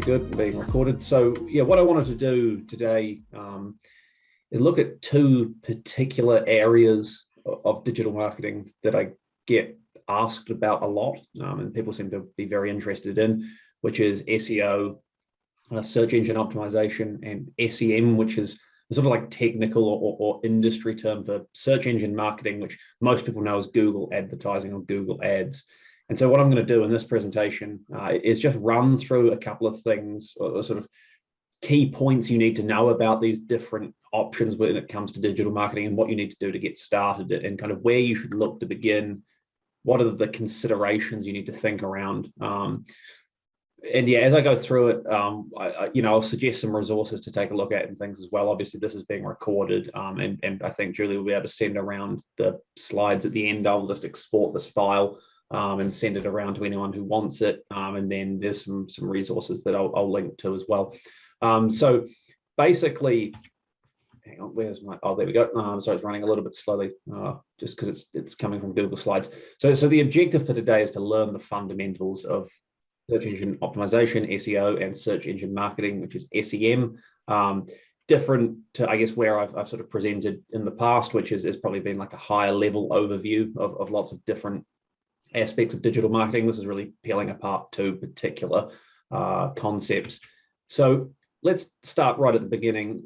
good, being recorded. So yeah, what I wanted to do today is look at two particular areas of digital marketing that I get asked about a lot, and people seem to be very interested in, which is SEO, search engine optimization, and SEM, which is sort of like technical or industry term for search engine marketing, which most people know as Google advertising or Google ads. And so what I'm going to do in this presentation is just run through a couple of things, or sort of key points you need to know about these different options when it comes to digital marketing, and what you need to do to get started, and kind of where you should look to begin. What are the considerations you need to think around? And yeah, as I go through it, I'll suggest some resources to take a look at and things as well. Obviously, this is being recorded, and I think Julie will be able to send around the slides at the end. I'll just export this file and send it around to anyone who wants it. And then there's some resources that I'll link to as well. So basically, hang on, where's my, oh, there we go. So it's running a little bit slowly, just because it's coming from Google Slides. So the objective for today is to learn the fundamentals of search engine optimization, SEO, and search engine marketing, which is SEM. Different to, I guess, where I've sort of presented in the past, which has probably been like a higher level overview of lots of different aspects of digital marketing. This is really peeling apart two particular concepts. So let's start right at the beginning.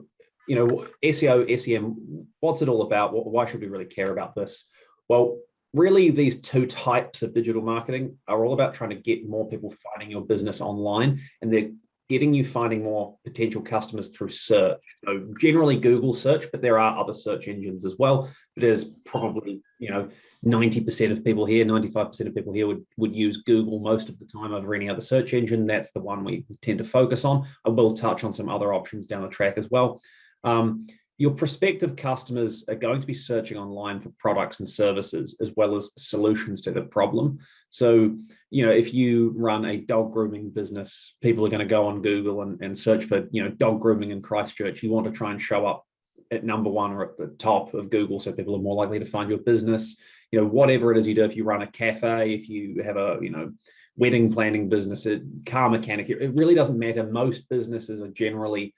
You know, SEO, SEM, what's it all about? Why should we really care about this? Well, really, these two types of digital marketing are all about trying to get more people finding your business online, and they're getting you finding more potential customers through search. So generally Google search, but there are other search engines as well. But there's probably, 90% of people here, 95% of people here would use Google most of the time over any other search engine. That's the one we tend to focus on. I will touch on some other options down the track as well. Your prospective customers are going to be searching online for products and services, as well as solutions to the problem. So, if you run a dog grooming business, people are going to go on Google and search for, dog grooming in Christchurch. You want to try and show up at number one or at the top of Google, so people are more likely to find your business. Whatever it is you do, if you run a cafe, if you have a, wedding planning business, a car mechanic, it really doesn't matter. Most businesses are generally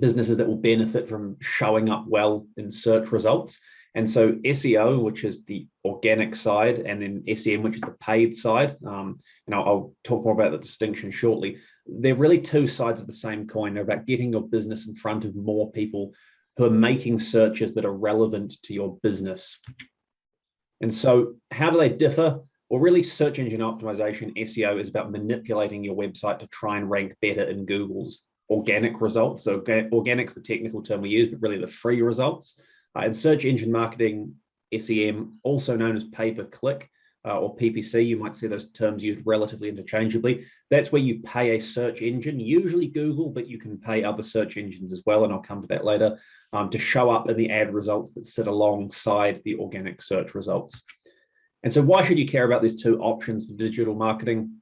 businesses that will benefit from showing up well in search results. And so SEO, which is the organic side, and then SEM, which is the paid side, and I'll talk more about the distinction shortly. They're really two sides of the same coin. They're about getting your business in front of more people who are making searches that are relevant to your business. And so how do they differ? Well, really, search engine optimization, SEO, is about manipulating your website to try and rank better in Google's organic results. So organic's the technical term we use, but really the free results. And search engine marketing, SEM, also known as pay-per-click or PPC, you might see those terms used relatively interchangeably. That's where you pay a search engine, usually Google, but you can pay other search engines as well, and I'll come to that later, to show up in the ad results that sit alongside the organic search results. And so why should you care about these two options for digital marketing?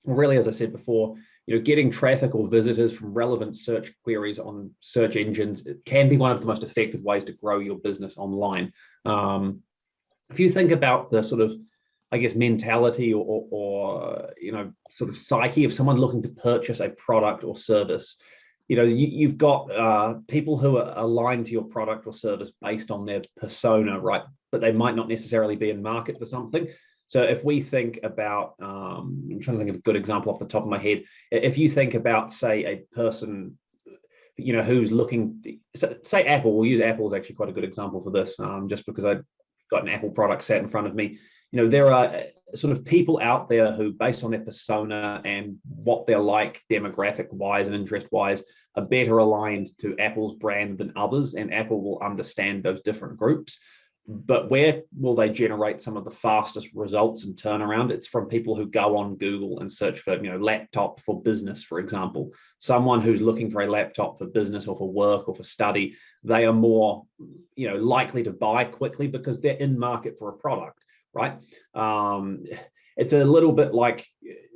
Well, really, as I said before, getting traffic or visitors from relevant search queries on search engines, it can be one of the most effective ways to grow your business online. If you think about the sort of, I guess, mentality or sort of psyche of someone looking to purchase a product or service, you've got people who are aligned to your product or service based on their persona, right? But they might not necessarily be in market for something. So if we think about, I'm trying to think of a good example off the top of my head. If you think about, say, a person, who's looking, say Apple, we'll use Apple as actually quite a good example for this, just because I've got an Apple product sat in front of me. There are sort of people out there who, based on their persona and what they're like demographic-wise and interest-wise, are better aligned to Apple's brand than others, and Apple will understand those different groups. But where will they generate some of the fastest results and turnaround? It's from people who go on Google and search for, laptop for business, for example. Someone who's looking for a laptop for business or for work or for study, they are more, likely to buy quickly because they're in market for a product, right? It's a little bit like,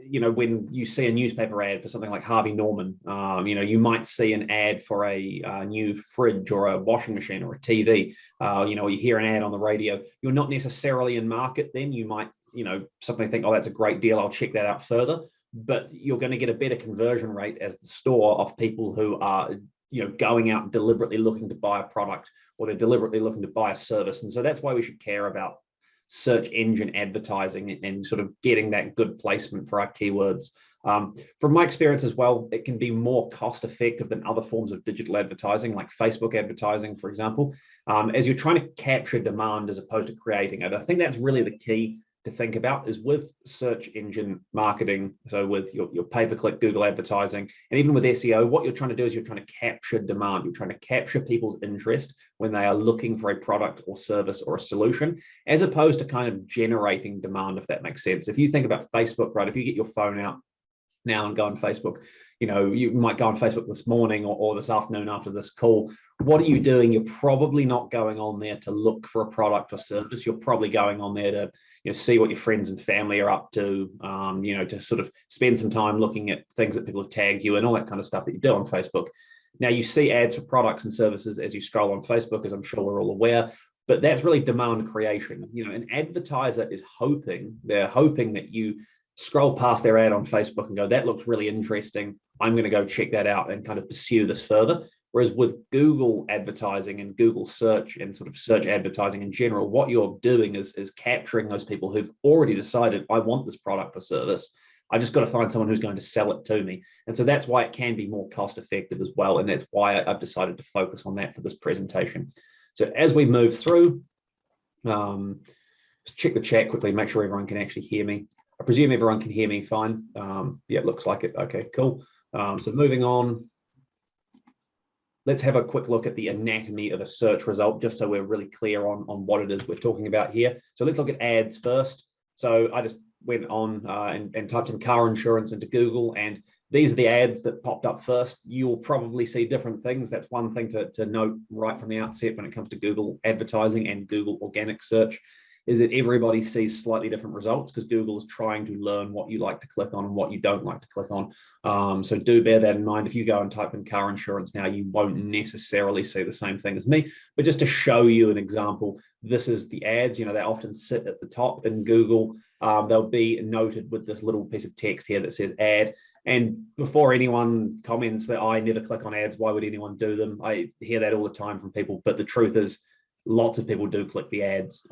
when you see a newspaper ad for something like Harvey Norman, you might see an ad for a new fridge or a washing machine or a TV, or you hear an ad on the radio. You're not necessarily in market then. You might, suddenly think, oh, that's a great deal, I'll check that out further. but you're going to get a better conversion rate as the store of people who are, going out deliberately looking to buy a product, or they're deliberately looking to buy a service. And so that's why we should care about search engine advertising and sort of getting that good placement for our keywords. From my experience as well, it can be more cost effective than other forms of digital advertising, like Facebook advertising, for example, as you're trying to capture demand as opposed to creating it. I think that's really the key to think about, is with search engine marketing. So with your pay-per-click Google advertising, and even with SEO, what you're trying to do is you're trying to capture demand. You're trying to capture people's interest when they are looking for a product or service or a solution, as opposed to kind of generating demand, if that makes sense. If you think about Facebook, right, if you get your phone out now and go on Facebook, you might go on Facebook this morning or this afternoon after this call. What are you doing? You're probably not going on there to look for a product or service. You're probably going on there to see what your friends and family are up to, to sort of spend some time looking at things that people have tagged you and all that kind of stuff that you do on Facebook. Now, you see ads for products and services as you scroll on Facebook, as I'm sure we're all aware, but that's really demand creation. An advertiser is hoping that you scroll past their ad on Facebook and go, that looks really interesting, I'm going to go check that out and kind of pursue this further. Whereas with Google advertising and Google search and sort of search advertising in general, what you're doing is capturing those people who've already decided, I want this product or service. I just got to find someone who's going to sell it to me. And so that's why it can be more cost effective as well. And that's why I've decided to focus on that for this presentation. So as we move through, just check the chat quickly, make sure everyone can actually hear me. I presume everyone can hear me fine. Yeah, it looks like it. Okay, cool. So moving on, let's have a quick look at the anatomy of a search result, just so we're really clear on what it is we're talking about here. So let's look at ads first. So I just went on and typed in car insurance into Google, and these are the ads that popped up first. You'll probably see different things. That's one thing to note right from the outset when it comes to Google advertising and Google organic search, is that everybody sees slightly different results because Google is trying to learn what you like to click on and what you don't like to click on. So do bear that in mind. If you go and type in car insurance now, you won't necessarily see the same thing as me. But just to show you an example, this is the ads. They often sit at the top in Google. They'll be noted with this little piece of text here that says ad. And before anyone comments that I never click on ads, why would anyone do them? I hear that all the time from people. But the truth is, lots of people do click the ads.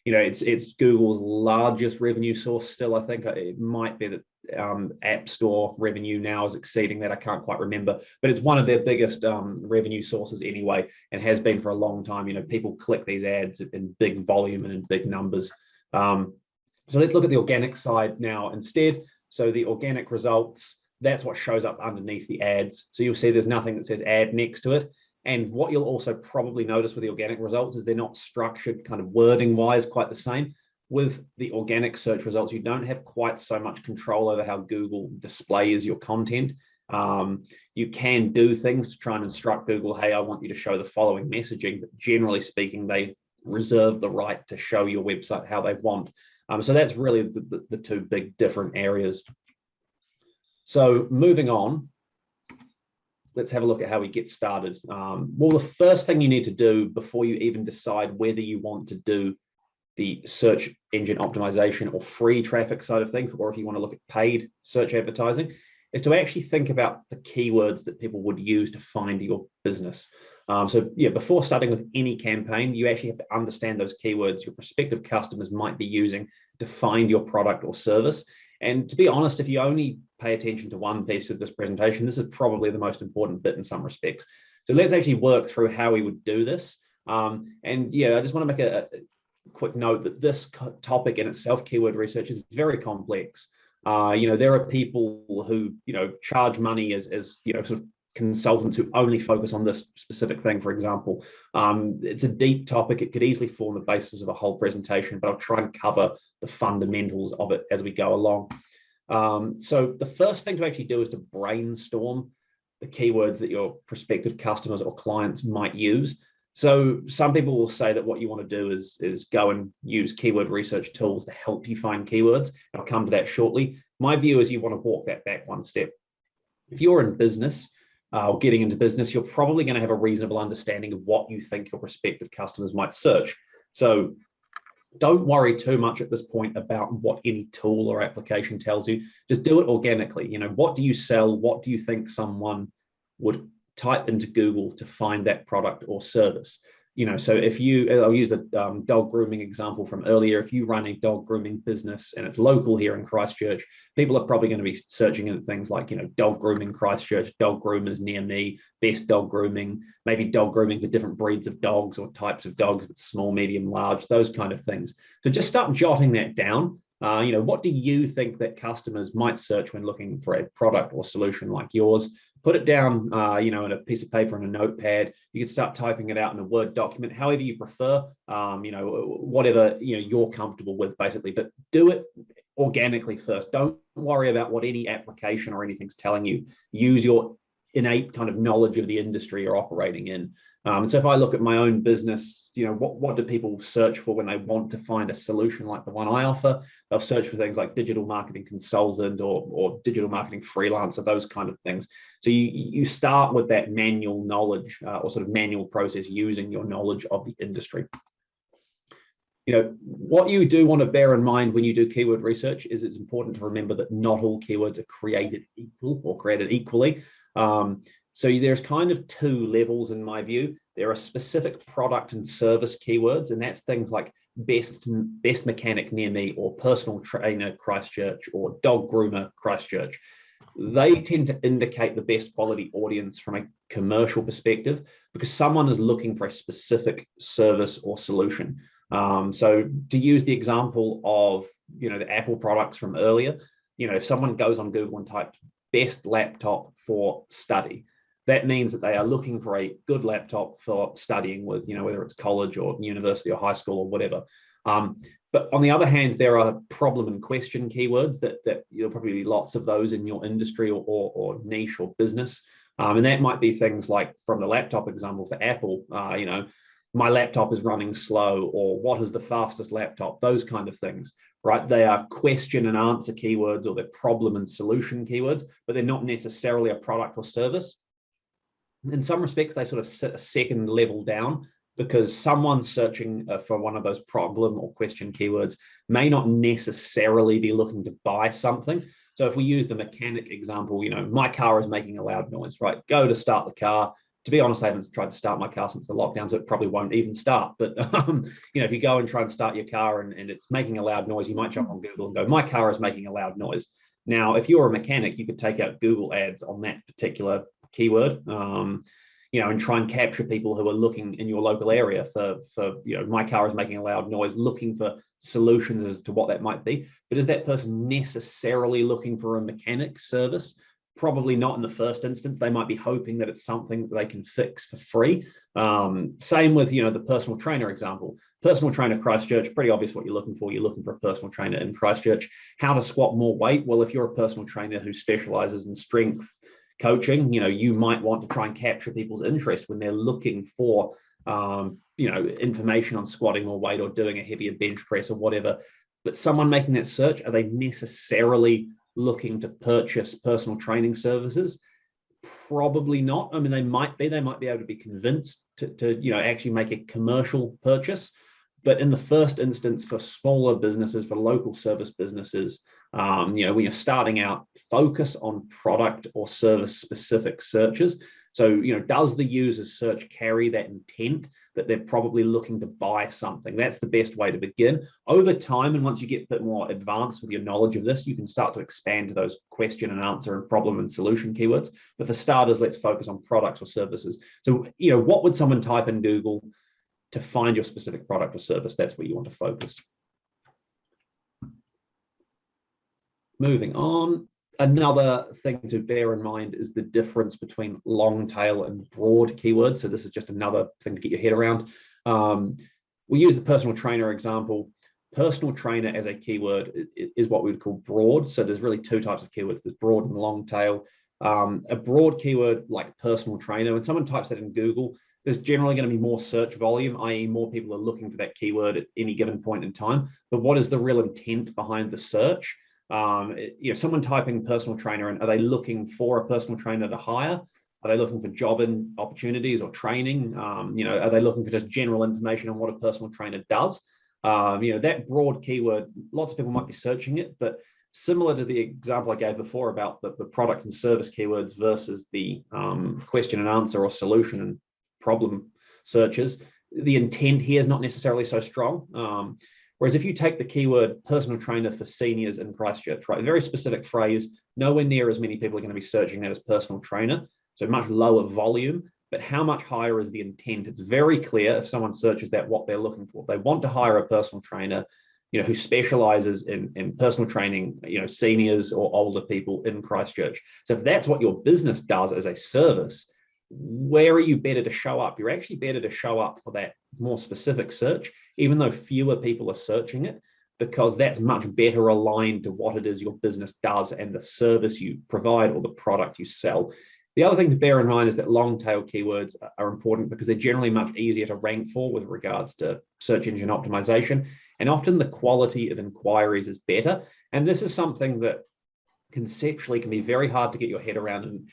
It's Google's largest revenue source still. I think it might be that App Store revenue now is exceeding that. I can't quite remember, but it's one of their biggest revenue sources anyway, and has been for a long time. People click these ads in big volume and in big numbers. So let's look at the organic side now instead. So the organic results, that's what shows up underneath the ads. So you'll see there's nothing that says ad next to it. And what you'll also probably notice with the organic results is they're not structured kind of wording wise quite the same. With the organic search results, you don't have quite so much control over how Google displays your content. You can do things to try and instruct Google, hey, I want you to show the following messaging, but generally speaking, they reserve the right to show your website how they want. So that's really the two big different areas. So moving on, let's have a look at how we get started. Well, the first thing you need to do before you even decide whether you want to do the search engine optimization or free traffic side of things, or if you want to look at paid search advertising, is to actually think about the keywords that people would use to find your business. So yeah, before starting with any campaign, you actually have to understand those keywords your prospective customers might be using to find your product or service. And to be honest, if you only pay attention to one piece of this presentation, this is probably the most important bit in some respects. So let's actually work through how we would do this. And yeah, I just want to make a quick note that this topic in itself, keyword research, is very complex. There are people who, charge money as sort of consultants who only focus on this specific thing, for example. It's a deep topic. It could easily form the basis of a whole presentation, but I'll try and cover the fundamentals of it as we go along. So the first thing to actually do is to brainstorm the keywords that your prospective customers or clients might use. So some people will say that what you want to do is go and use keyword research tools to help you find keywords. And I'll come to that shortly. My view is you want to walk that back one step. If you're in business, or getting into business, you're probably going to have a reasonable understanding of what you think your prospective customers might search. So don't worry too much at this point about what any tool or application tells you. Just do it organically. What do you sell? What do you think someone would type into Google to find that product or service? So I'll use the dog grooming example from earlier. If you run a dog grooming business and it's local here in Christchurch, people are probably going to be searching at things like, dog grooming Christchurch, dog groomers near me, best dog grooming, maybe dog grooming for different breeds of dogs or types of dogs, small, medium, large, those kind of things. So just start jotting that down. What do you think that customers might search when looking for a product or solution like yours? Put it down, in a piece of paper and a notepad. You can start typing it out in a Word document, however you prefer, whatever, you're comfortable with, basically, but do it organically first. Don't worry about what any application or anything's telling you. Use your innate kind of knowledge of the industry you're operating in. So if I look at my own business, what do people search for when they want to find a solution like the one I offer? They'll search for things like digital marketing consultant or digital marketing freelancer, those kind of things. So you start with that manual knowledge or sort of manual process using your knowledge of the industry. What you do want to bear in mind when you do keyword research is it's important to remember that not all keywords are created equal or created equally. So there's kind of two levels in my view. There are specific product and service keywords, and that's things like best mechanic near me or personal trainer Christchurch or dog groomer Christchurch. They tend to indicate the best quality audience from a commercial perspective because someone is looking for a specific service or solution. So to use the example of, the Apple products from earlier, if someone goes on Google and types best laptop for study, that means that they are looking for a good laptop for studying with, whether it's college or university or high school or whatever. But on the other hand, there are problem and question keywords that you'll probably be lots of those in your industry or niche or business. And that might be things like, from the laptop example for Apple, my laptop is running slow, or what is the fastest laptop, those kind of things, right? They are question and answer keywords, or they're problem and solution keywords, but they're not necessarily a product or service. In some respects, they sort of sit a second level down because someone searching for one of those problem or question keywords may not necessarily be looking to buy something. So if we use the mechanic example, my car is making a loud noise, right? Go to start the car. To be honest, I haven't tried to start my car since the lockdown, so it probably won't even start. But if you go and try and start your car and it's making a loud noise, you might jump on Google and go, my car is making a loud noise. Now, if you're a mechanic, you could take out Google ads on that particular keyword, and try and capture people who are looking in your local area for my car is making a loud noise, looking for solutions as to what that might be. But is that person necessarily looking for a mechanic service? Probably not in the first instance. They might be hoping that it's something that they can fix for free. Same with, the personal trainer example. Personal trainer Christchurch, pretty obvious what you're looking for. You're looking for a personal trainer in Christchurch. How to squat more weight? Well, if you're a personal trainer who specializes in strength coaching, you might want to try and capture people's interest when they're looking for, information on squatting more weight or doing a heavier bench press or whatever. But someone making that search, are they necessarily looking to purchase personal training services? Probably not. I mean, they might be able to be convinced to actually make a commercial purchase. But in the first instance, for smaller businesses, for local service businesses, when you're starting out, focus on product or service specific searches. So, does the user's search carry that intent that they're probably looking to buy something? That's the best way to begin. Over time, and once you get a bit more advanced with your knowledge of this, you can start to expand to those question and answer and problem and solution keywords. But for starters, let's focus on products or services. So, what would someone type in Google to find your specific product or service? That's where you want to focus. Moving on. Another thing to bear in mind is the difference between long tail and broad keywords. So this is just another thing to get your head around. We use the personal trainer example. Personal trainer as a keyword is what we would call broad. So there's really two types of keywords. There's broad and long tail. A broad keyword like personal trainer, when someone types that in Google, there's generally going to be more search volume, i.e. more people are looking for that keyword at any given point in time. But what is the real intent behind the search? Someone typing personal trainer, and are they looking for a personal trainer to hire? Are they looking for job opportunities or training? Are they looking for just general information on what a personal trainer does? That broad keyword, lots of people might be searching it, but similar to the example I gave before about the product and service keywords versus the question and answer or solution and problem searches, the intent here is not necessarily so strong. Whereas if you take the keyword personal trainer for seniors in Christchurch, right, a very specific phrase, nowhere near as many people are going to be searching that as personal trainer, so much lower volume, but how much higher is the intent? It's very clear if someone searches that what they're looking for. They want to hire a personal trainer, who specializes in personal training, seniors or older people in Christchurch. So if that's what your business does as a service, where are you better to show up? You're actually better to show up for that more specific search, even though fewer people are searching it, because that's much better aligned to what it is your business does and the service you provide or the product you sell. The other thing to bear in mind is that long tail keywords are important because they're generally much easier to rank for with regards to search engine optimization. And often the quality of inquiries is better. And this is something that conceptually can be very hard to get your head around. And,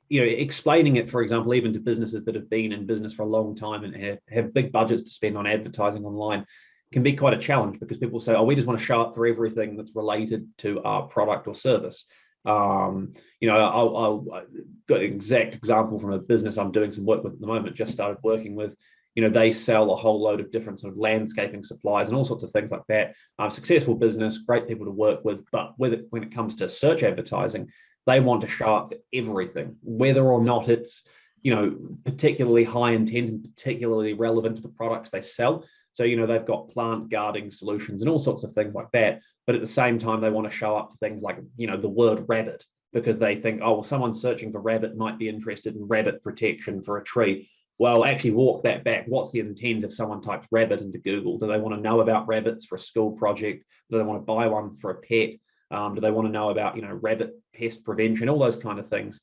explaining it, for example, even to businesses that have been in business for a long time and have big budgets to spend on advertising online can be quite a challenge because people say, oh, we just want to show up for everything that's related to our product or service. I'll got an exact example from a business I'm doing some work with at the moment, just started working with. They sell a whole load of different sort of landscaping supplies and all sorts of things like that. Successful business, great people to work with, but when it comes to search advertising, they want to show up for everything, whether or not it's, particularly high intent and particularly relevant to the products they sell. So, they've got plant guarding solutions and all sorts of things like that. But at the same time, they want to show up for things like, the word rabbit, because they think, oh, well, someone searching for rabbit might be interested in rabbit protection for a tree. Well, actually walk that back. What's the intent if someone types rabbit into Google? Do they want to know about rabbits for a school project? Do they want to buy one for a pet? Do they want to know about, rabbit pest prevention, all those kind of things?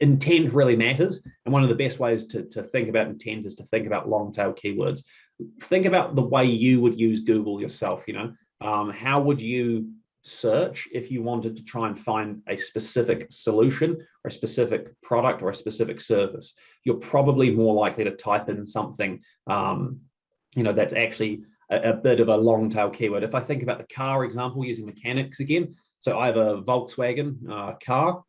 Intent really matters. And one of the best ways to think about intent is to think about long tail keywords. Think about the way you would use Google yourself. How would you search if you wanted to try and find a specific solution or a specific product or a specific service? You're probably more likely to type in something, that's actually a bit of a long tail keyword. If I think about the car example, using mechanics again, so I have a Volkswagen car.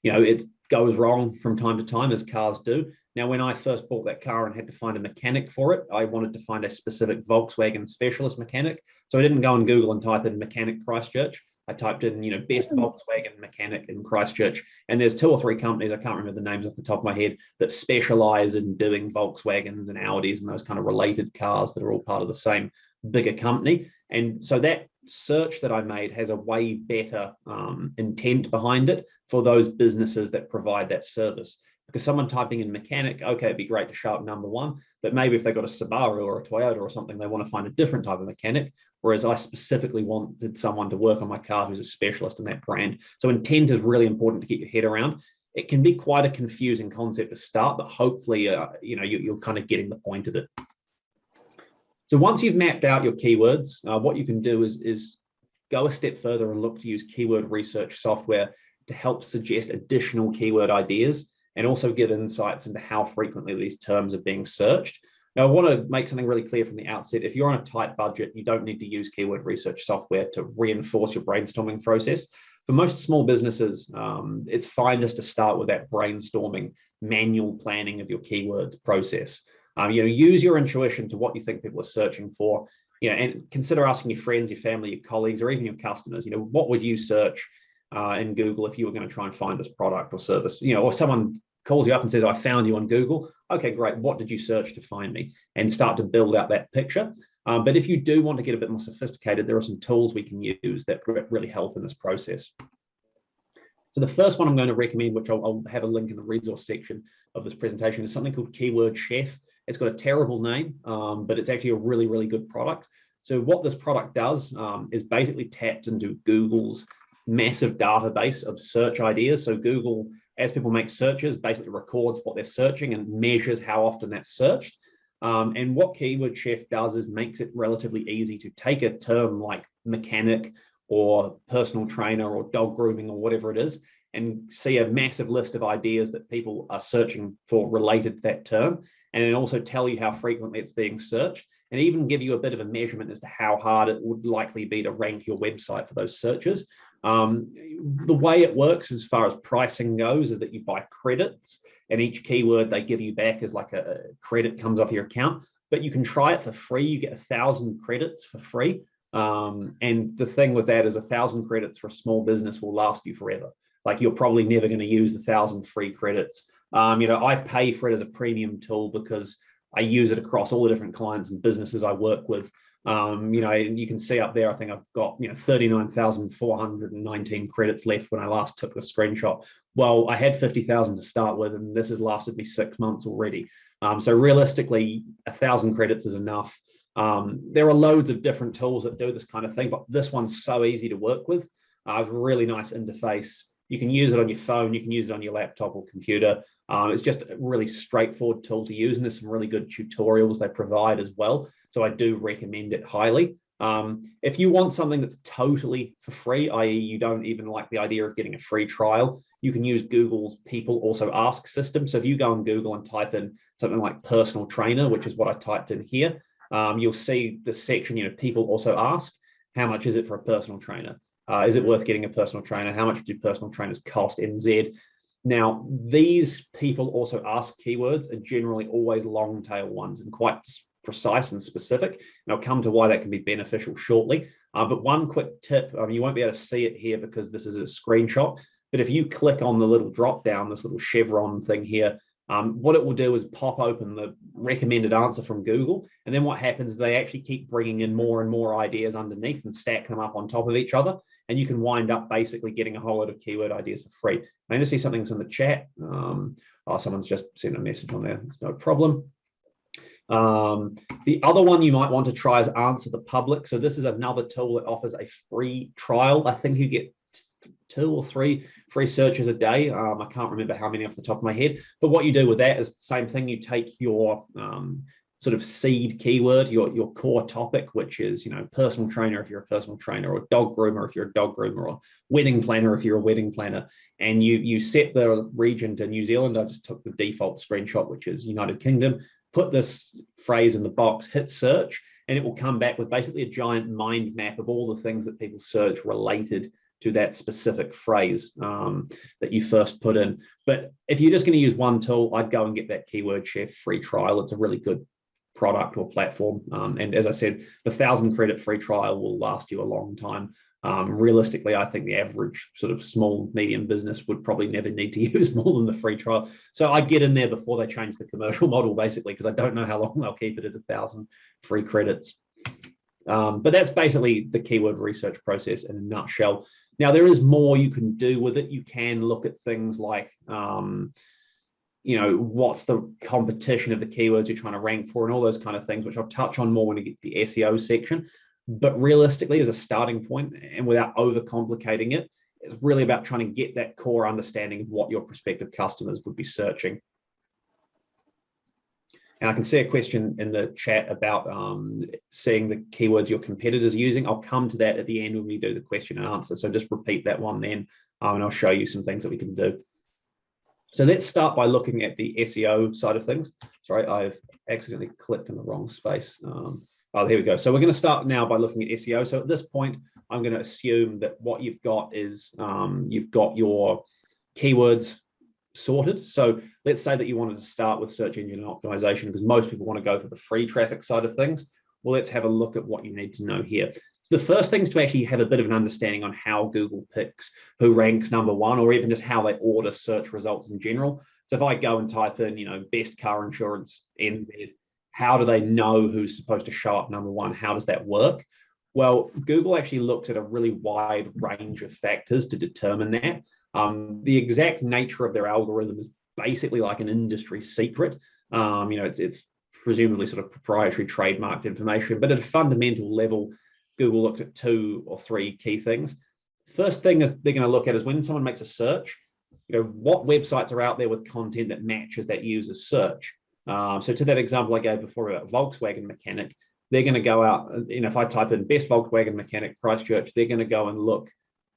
It goes wrong from time to time, as cars do. Now, when I first bought that car and had to find a mechanic for it, I wanted to find a specific Volkswagen specialist mechanic. So I didn't go on Google and type in mechanic Christchurch. I typed in, best Volkswagen mechanic in Christchurch. And there's 2 or 3 companies, I can't remember the names off the top of my head, that specialize in doing Volkswagens and Audis and those kind of related cars that are all part of the same bigger company. And so that search that I made has a way better intent behind it for those businesses that provide that service. Because someone typing in mechanic, okay, it'd be great to show up number 1, but maybe if they've got a Subaru or a Toyota or something, they want to find a different type of mechanic, whereas I specifically wanted someone to work on my car who's a specialist in that brand. So intent is really important to get your head around. It can be quite a confusing concept to start, but hopefully, you're kind of getting the point of it. So once you've mapped out your keywords, what you can do is go a step further and look to use keyword research software to help suggest additional keyword ideas and also give insights into how frequently these terms are being searched. Now, I want to make something really clear from the outset. If you're on a tight budget, you don't need to use keyword research software to reinforce your brainstorming process. For most small businesses, it's fine just to start with that brainstorming, manual planning of your keywords process. Use your intuition to what you think people are searching for, and consider asking your friends, your family, your colleagues, or even your customers, what would you search in Google if you were going to try and find this product or service, or someone calls you up and says, I found you on Google. Okay, great. What did you search to find me? And start to build out that picture. But if you do want to get a bit more sophisticated, there are some tools we can use that really help in this process. So the first one I'm going to recommend, which I'll have a link in the resource section of this presentation, is something called Keyword Chef. It's got a terrible name, but it's actually a really, really good product. So what this product does is basically taps into Google's massive database of search ideas. So Google, as people make searches, basically records what they're searching and measures how often that's searched. And what Keyword Chef does is makes it relatively easy to take a term like mechanic or personal trainer or dog grooming or whatever it is, and see a massive list of ideas that people are searching for related to that term, and then also tell you how frequently it's being searched. and even give you a bit of a measurement as to how hard it would likely be to rank your website for those searches. The way it works as far as pricing goes is that you buy credits, and each keyword they give you back is like a credit comes off your account, but you can try it for free. You get 1,000 credits for free. And the thing with that is 1,000 credits for a small business will last you forever. Like, you're probably never going to use the 1,000 free credits. I pay for it as a premium tool because I use it across all the different clients and businesses I work with. You can see up there, I think I've got 39,419 credits left when I last took the screenshot. Well, I had 50,000 to start with, and this has lasted me 6 months already. So realistically, 1,000 credits is enough. There are loads of different tools that do this kind of thing, but this one's so easy to work with. It's a really nice interface. You can use it on your phone, you can use it on your laptop or computer. It's just a really straightforward tool to use, and there's some really good tutorials they provide as well. So I do recommend it highly. If you want something that's totally for free, i.e. you don't even like the idea of getting a free trial, you can use Google's People Also Ask system. So if you go on Google and type in something like personal trainer, which is what I typed in here, you'll see the section, people also ask, how much is it for a personal trainer? Is it worth getting a personal trainer? How much do personal trainers cost NZ? Now, these people also ask keywords are generally always long tail ones and quite precise and specific. And I'll come to why that can be beneficial shortly. But one quick tip, you won't be able to see it here because this is a screenshot, but if you click on the little drop down, this little chevron thing here, what it will do is pop open the recommended answer from Google. And then what happens is they actually keep bringing in more and more ideas underneath and stack them up on top of each other. And you can wind up basically getting a whole lot of keyword ideas for free. I just see something's in the chat. Someone's just sent a message on there. It's no problem. The other one you might want to try is Answer the Public. So this is another tool that offers a free trial. I think you get 2 or 3 free searches a day. I can't remember how many off the top of my head, but what you do with that is the same thing. You take your sort of seed keyword, your core topic, which is, personal trainer if you're a personal trainer, or dog groomer if you're a dog groomer, or wedding planner if you're a wedding planner, and you set the region to New Zealand. I just took the default screenshot, which is United Kingdom, put this phrase in the box, hit search, and it will come back with basically a giant mind map of all the things that people search related to that specific phrase that you first put in. But if you're just going to use one tool, I'd go and get that Keyword Chef free trial. It's a really good product or platform. And as I said, the 1,000 credit free trial will last you a long time. Realistically, I think the average sort of small, medium business would probably never need to use more than the free trial. So I get in there before they change the commercial model, basically, because I don't know how long they'll keep it at 1,000 free credits. But that's basically the keyword research process in a nutshell. Now, there is more you can do with it. You can look at things like, what's the competition of the keywords you're trying to rank for and all those kind of things, which I'll touch on more when we get to the SEO section. But realistically, as a starting point, and without overcomplicating it, it's really about trying to get that core understanding of what your prospective customers would be searching. And I can see a question in the chat about seeing the keywords your competitors are using. I'll come to that at the end when we do the question and answer. So just repeat that one then, and I'll show you some things that we can do. So let's start by looking at the SEO side of things. Sorry, I've accidentally clicked in the wrong space. Oh, here we go. So we're going to start now by looking at SEO. So at this point, I'm going to assume that what you've got is you've got your keywords sorted. So let's say that you wanted to start with search engine optimization, because most people want to go for the free traffic side of things. Well, let's have a look at what you need to know here. So the first thing is to actually have a bit of an understanding on how Google picks who ranks #1, or even just how they order search results in general. So if I go and type in, best car insurance NZ, how do they know who's supposed to show up #1? How does that work? Well, Google actually looks at a really wide range of factors to determine that. The exact nature of their algorithm is basically like an industry secret. It's presumably sort of proprietary trademarked information, but at a fundamental level, Google looked at 2 or 3 key things. First thing is they're going to look at is when someone makes a search, what websites are out there with content that matches that user's search. So to that example I gave before about Volkswagen mechanic, they're going to go out, if I type in best Volkswagen mechanic Christchurch, they're going to go and look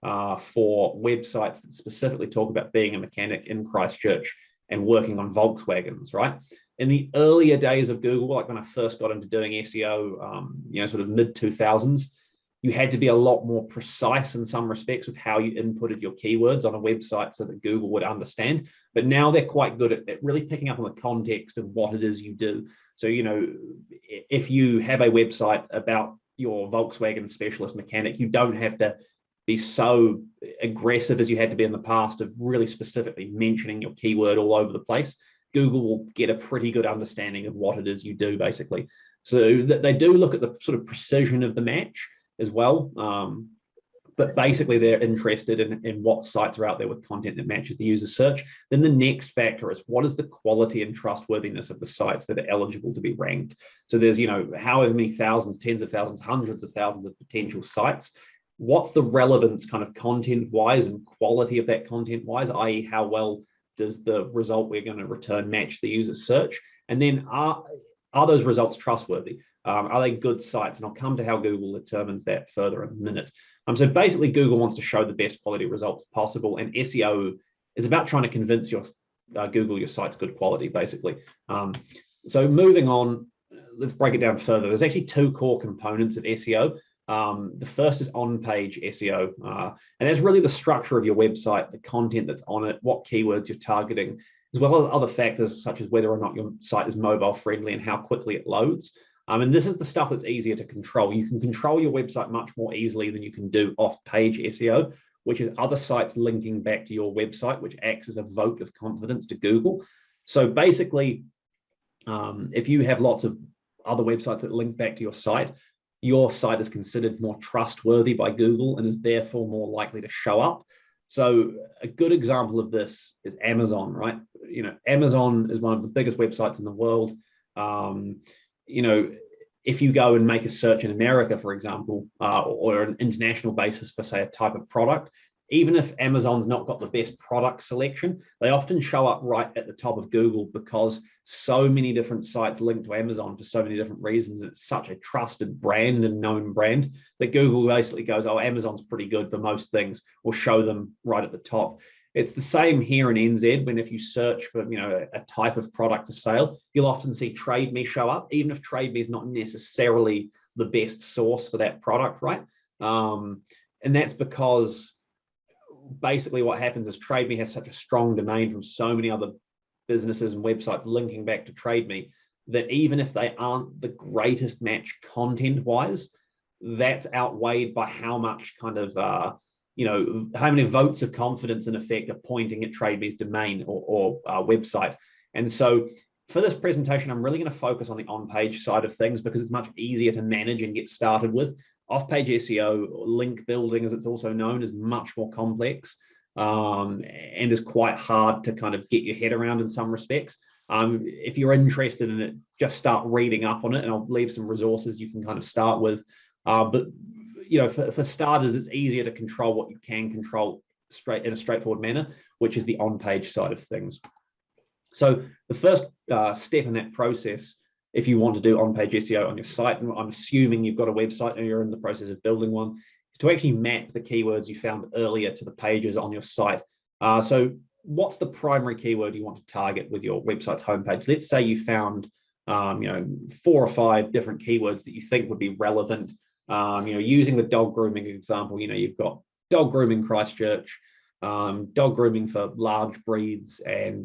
for websites that specifically talk about being a mechanic in Christchurch and working on Volkswagens, right? In the earlier days of Google, like when I first got into doing SEO, sort of mid 2000s, you had to be a lot more precise in some respects with how you inputted your keywords on a website so that Google would understand. But now they're quite good at really picking up on the context of what it is you do. So, if you have a website about your Volkswagen specialist mechanic, you don't have to be so aggressive as you had to be in the past of really specifically mentioning your keyword all over the place. Google will get a pretty good understanding of what it is you do, basically. So they do look at the sort of precision of the match as well. But basically they're interested in what sites are out there with content that matches the user search. Then the next factor is, what is the quality and trustworthiness of the sites that are eligible to be ranked? So there's, however many thousands, tens of thousands, hundreds of thousands of potential sites. What's the relevance kind of content-wise and quality of that content-wise, i.e. how well does the result we're going to return match the user search? And then are those results trustworthy? Are they good sites? And I'll come to how Google determines that further in a minute. So basically, Google wants to show the best quality results possible, and SEO is about trying to convince your Google your site's good quality, basically. So moving on, let's break it down further. There's actually two core components of SEO. The first is on-page SEO, and that's really the structure of your website, the content that's on it, what keywords you're targeting, as well as other factors such as whether or not your site is mobile friendly and how quickly it loads. And this is the stuff that's easier to control. You can control your website much more easily than you can do off-page SEO, which is other sites linking back to your website, which acts as a vote of confidence to Google. So basically, if you have lots of other websites that link back to your site is considered more trustworthy by Google and is therefore more likely to show up. So a good example of this is Amazon, right? Amazon is one of the biggest websites in the world. If you go and make a search in America, for example, or an international basis for, say, a type of product, even if Amazon's not got the best product selection, they often show up right at the top of Google because so many different sites link to Amazon for so many different reasons. It's such a trusted brand and known brand that Google basically goes, oh, Amazon's pretty good for most things. We'll show them right at the top. It's the same here in NZ when if you search for a type of product for sale, you'll often see Trade Me show up, even if Trade Me is not necessarily the best source for that product, right? And that's because basically what happens is Trade Me has such a strong domain from so many other businesses and websites linking back to Trade Me that even if they aren't the greatest match content-wise, that's outweighed by how much kind of how many votes of confidence in effect are pointing at Trade Me's domain or website. And so for this presentation, I'm really going to focus on the on-page side of things because it's much easier to manage and get started with. Off-page SEO, or link building as it's also known, is much more complex and is quite hard to kind of get your head around in some respects. If you're interested in it, just start reading up on it, and I'll leave some resources you can kind of start with. But for starters, it's easier to control what you can control in a straightforward manner, which is the on-page side of things. So the first step in that process, if you want to do on-page SEO on your site, and I'm assuming you've got a website and you're in the process of building one, is to actually map the keywords you found earlier to the pages on your site. So what's the primary keyword you want to target with your website's homepage? Let's say you found 4 or 5 different keywords that you think would be relevant. Using the dog grooming example, you've got dog grooming Christchurch, dog grooming for large breeds, and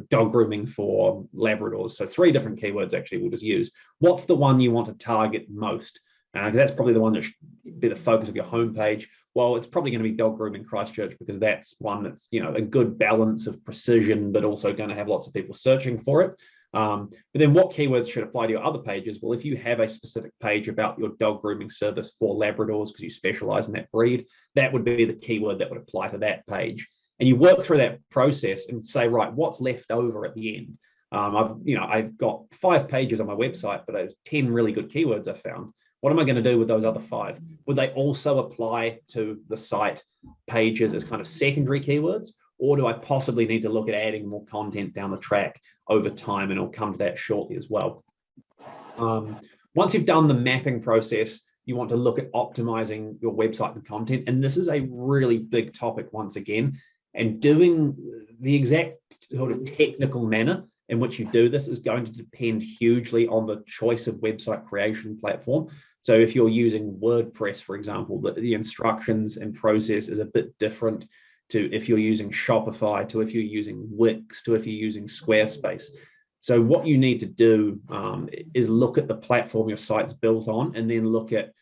dog grooming for Labradors. So 3 different keywords actually we'll just use. What's the one you want to target most? Because that's probably the one that should be the focus of your homepage. Well, it's probably going to be dog grooming Christchurch because that's one that's a good balance of precision, but also going to have lots of people searching for it. But then what keywords should apply to your other pages? Well, if you have a specific page about your dog grooming service for Labradors because you specialize in that breed, that would be the keyword that would apply to that page. And you work through that process and say, right, what's left over at the end? I've got 5 pages on my website, but there's 10 really good keywords I found. What am I going to do with those other 5? Would they also apply to the site pages as kind of secondary keywords? Or do I possibly need to look at adding more content down the track over time? And I'll come to that shortly as well. Once you've done the mapping process, you want to look at optimizing your website and content. And this is a really big topic once again. And doing the exact sort of technical manner in which you do this is going to depend hugely on the choice of website creation platform. So if you're using WordPress, for example, the instructions and process is a bit different to if you're using Shopify, to if you're using Wix, to if you're using Squarespace. So what you need to do is look at the platform your site's built on, and then look at,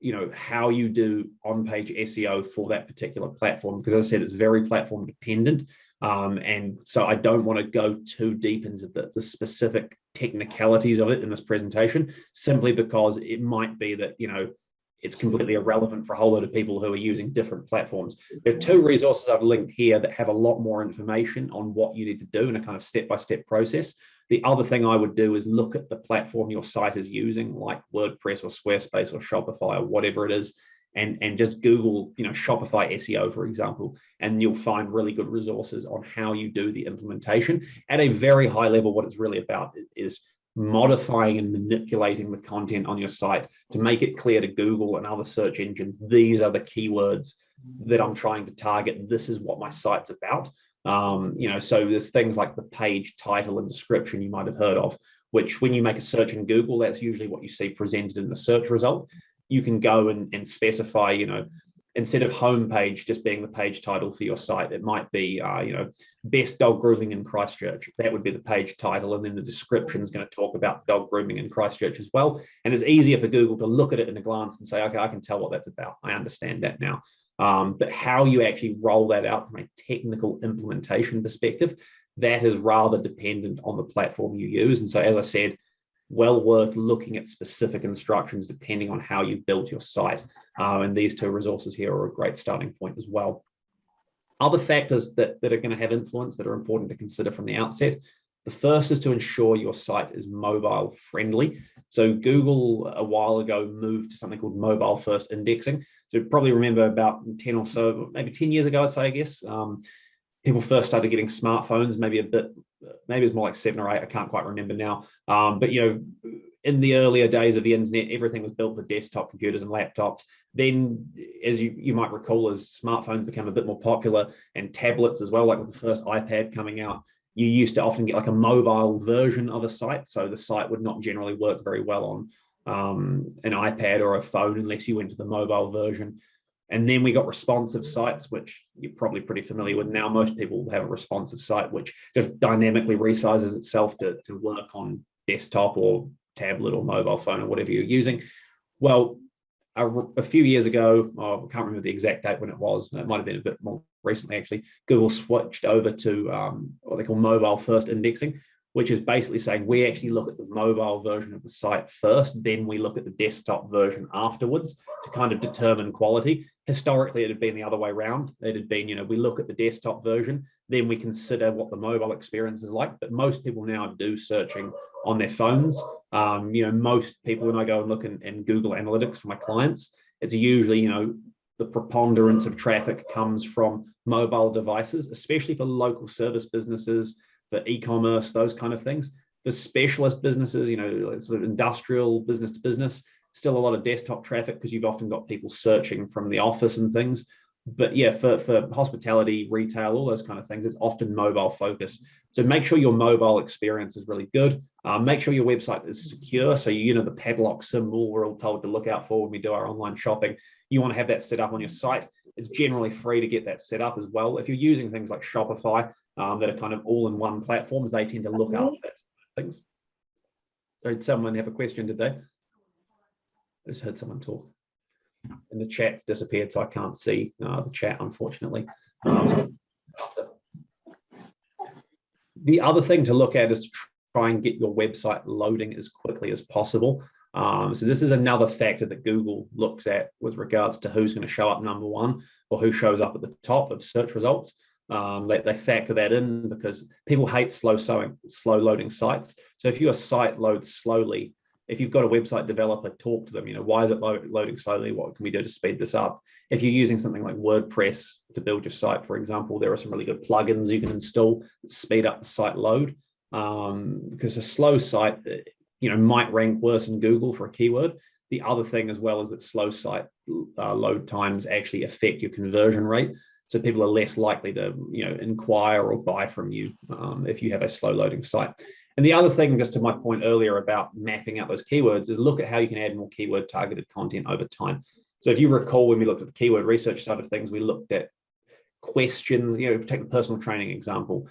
you know, how you do on-page SEO for that particular platform, because as I said, it's very platform dependent. And so I don't want to go too deep into the specific technicalities of it in this presentation, simply because it might be that, you know, it's completely irrelevant for a whole lot of people who are using different platforms. There are 2 resources I've linked here that have a lot more information on what you need to do in a kind of step-by-step process. The other thing I would do is look at the platform your site is using, like WordPress or Squarespace or Shopify or whatever it is, and just Google, you know, Shopify SEO, for example, and you'll find really good resources on how you do the implementation. At a very high level, what it's really about is modifying and manipulating the content on your site to make it clear to Google and other search engines, these are the keywords that I'm trying to target. This is what my site's about. You know, so there's things like the page title and description you might have heard of, which when you make a search in Google, that's usually what you see presented in the search result. You can go and specify, you know, instead of homepage just being the page title for your site, it might be, you know, best dog grooming in Christchurch. That would be the page title. And then the description is going to talk about dog grooming in Christchurch as well. And it's easier for Google to look at it in a glance and say, okay, I can tell what that's about. I understand that now. But how you actually roll that out from a technical implementation perspective, that is rather dependent on the platform you use. And so, as I said, well worth looking at specific instructions depending on how you built your site. And these 2 resources here are a great starting point as well. Other factors that are going to have influence that are important to consider from the outset. The first is to ensure your site is mobile friendly. So Google a while ago moved to something called mobile first indexing. So you probably remember about 10 or so, maybe 10 years ago, I'd say, I guess, people first started getting smartphones, maybe it's more like 7 or 8, I can't quite remember now. But, you know, in the earlier days of the internet, everything was built for desktop computers and laptops. Then, as you might recall, as smartphones became a bit more popular, and tablets as well, like with the first iPad coming out, you used to often get like a mobile version of a site. So the site would not generally work very well on an iPad or a phone unless you went to the mobile version. And then we got responsive sites, which you're probably pretty familiar with now. Most people have a responsive site, which just dynamically resizes itself to work on desktop or tablet or mobile phone or whatever you're using. Well, a few years ago, I can't remember the exact date when it was. It might have been a bit more recently, actually. Google switched over to what they call mobile first indexing, which is basically saying we actually look at the mobile version of the site first, then we look at the desktop version afterwards to kind of determine quality. Historically, it had been the other way around. It had been, you know, we look at the desktop version, then we consider what the mobile experience is like. But most people now do searching on their phones. You know, most people, when I go and look in Google Analytics for my clients, it's usually, you know, the preponderance of traffic comes from mobile devices, especially for local service businesses, for e-commerce, those kind of things. For specialist businesses, you know, sort of industrial business to business, still a lot of desktop traffic because you've often got people searching from the office and things. But yeah, for hospitality, retail, all those kind of things, it's often mobile focused. So make sure your mobile experience is really good. Make sure your website is secure. So, you know, the padlock symbol we're all told to look out for when we do our online shopping, you want to have that set up on your site. It's generally free to get that set up as well. If you're using things like Shopify, that are kind of all-in-one platforms, they tend to look after that sort of things. Did someone have a question, did they? I just heard someone talk. And the chat's disappeared, so I can't see the chat, unfortunately. The other thing to look at is to try and get your website loading as quickly as possible. So this is another factor that Google looks at with regards to who's going to show up number 1 or who shows up at the top of search results. They factor that in because people hate slow loading sites. So if your site loads slowly, if you've got a website developer, talk to them, you know, why is it loading slowly? What can we do to speed this up? If you're using something like WordPress to build your site, for example, there are some really good plugins you can install that speed up the site load. Because a slow site, you know, might rank worse in Google for a keyword. The other thing as well is that slow site load times actually affect your conversion rate. So people are less likely to, you know, inquire or buy from you if you have a slow loading site. And the other thing, just to my point earlier about mapping out those keywords, is look at how you can add more keyword targeted content over time. So if you recall, when we looked at the keyword research side of things, we looked at questions, take the personal training example.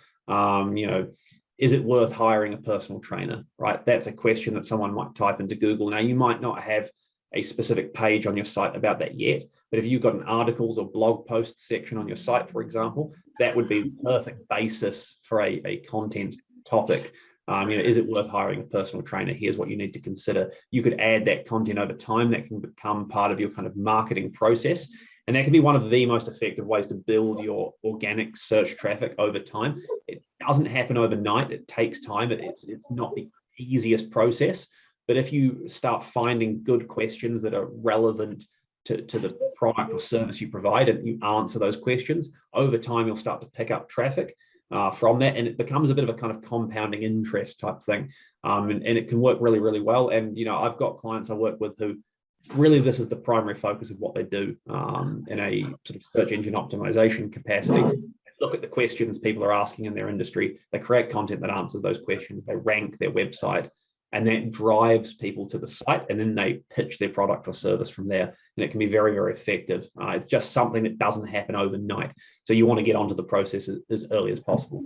Is it worth hiring a personal trainer, right? That's a question that someone might type into Google. Now, you might not have a specific page on your site about that yet, but if you've got an articles or blog posts section on your site, for example, that would be the perfect basis for a content topic. Is it worth hiring a personal trainer? Here's what you need to consider. You could add that content over time. That can become part of your kind of marketing process. And that can be one of the most effective ways to build your organic search traffic over time. It doesn't happen overnight. It takes time. It's not the easiest process. But if you start finding good questions that are relevant to the product or service you provide, and you answer those questions, over time, you'll start to pick up traffic from that. And it becomes a bit of a kind of compounding interest type thing. And it can work really, really well. And, I've got clients I work with who really this is the primary focus of what they do in a sort of search engine optimization capacity. Look at the questions people are asking in their industry. They create content that answers those questions. They rank their website, and that drives people to the site, and then they pitch their product or service from there. And it can be very, very effective. It's just something that doesn't happen overnight. So you want to get onto the process as early as possible.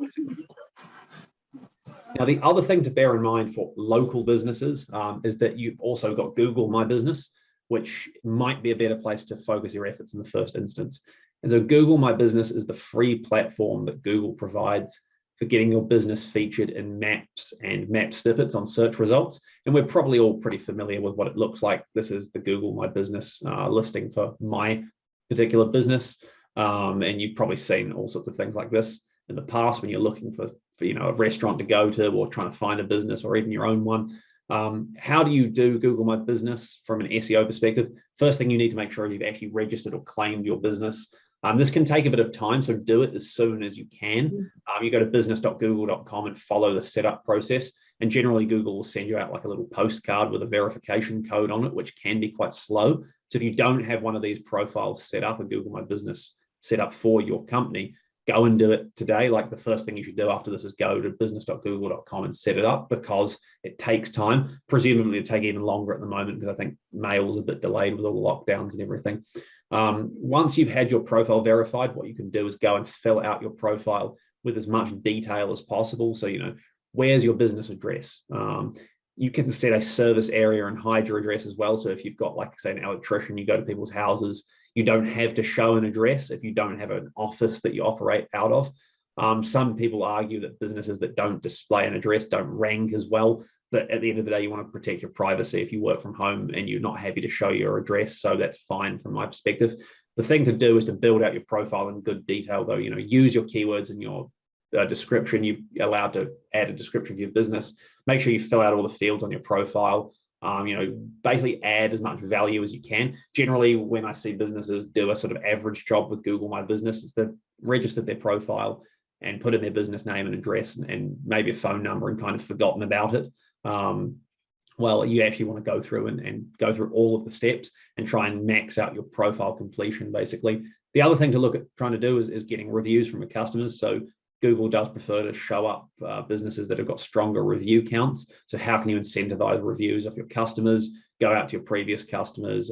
Now, the other thing to bear in mind for local businesses is that you've also got Google My Business, which might be a better place to focus your efforts in the first instance. And so Google My Business is the free platform that Google provides for getting your business featured in maps and map snippets on search results. And we're probably all pretty familiar with what it looks like. This is the Google My Business listing for my particular business. And you've probably seen all sorts of things like this in the past when you're looking for a restaurant to go to, or trying to find a business, or even your own one. How do you do Google My Business from an SEO perspective? First thing you need to make sure is you've actually registered or claimed your business. This can take a bit of time, so do it as soon as you can. You go to business.google.com and follow the setup process. And generally, Google will send you out like a little postcard with a verification code on it, which can be quite slow. So if you don't have one of these profiles set up, a Google My Business set up for your company, go and do it today. Like, the first thing you should do after this is go to business.google.com and set it up, because it takes time. Presumably it'll take even longer at the moment, because I think mail's a bit delayed with all the lockdowns and everything. Once you've had your profile verified, what you can do is go and fill out your profile with as much detail as possible. So, where's your business address? You can set a service area and hide your address as well. So if you've got, like, say, an electrician, you go to people's houses, you don't have to show an address if you don't have an office that you operate out of. Some people argue that businesses that don't display an address don't rank as well. But at the end of the day, you want to protect your privacy if you work from home and you're not happy to show your address. So that's fine from my perspective. The thing to do is to build out your profile in good detail, though. Use your keywords in your description. You're allowed to add a description of your business. Make sure you fill out all the fields on your profile. Basically add as much value as you can. Generally, when I see businesses do a sort of average job with Google My Business, is they've registered their profile and put in their business name and address and maybe a phone number and kind of forgotten about it. Well, you actually want to go through and go through all of the steps and try and max out your profile completion, basically. The other thing to look at trying to do is getting reviews from your customers. So Google does prefer to show up businesses that have got stronger review counts. So how can you incentivize reviews of your customers? Go out to your previous customers,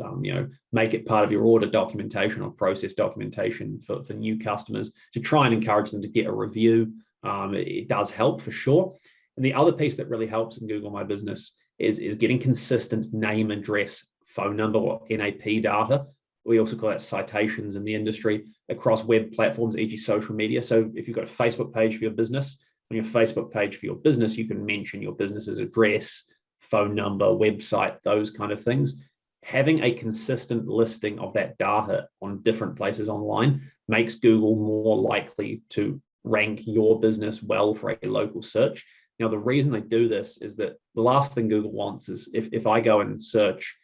make it part of your order documentation or process documentation for new customers to try and encourage them to get a review. It does help for sure. And the other piece that really helps in Google My Business is getting consistent name, address, phone number, or NAP data. We also call that citations in the industry across web platforms, e.g. social media. So if you've got a Facebook page for your business, on your Facebook page for your business, you can mention your business's address, phone number, website, those kind of things. Having a consistent listing of that data on different places online makes Google more likely to rank your business well for a local search. Now, the reason they do this is that the last thing Google wants is if I go and search,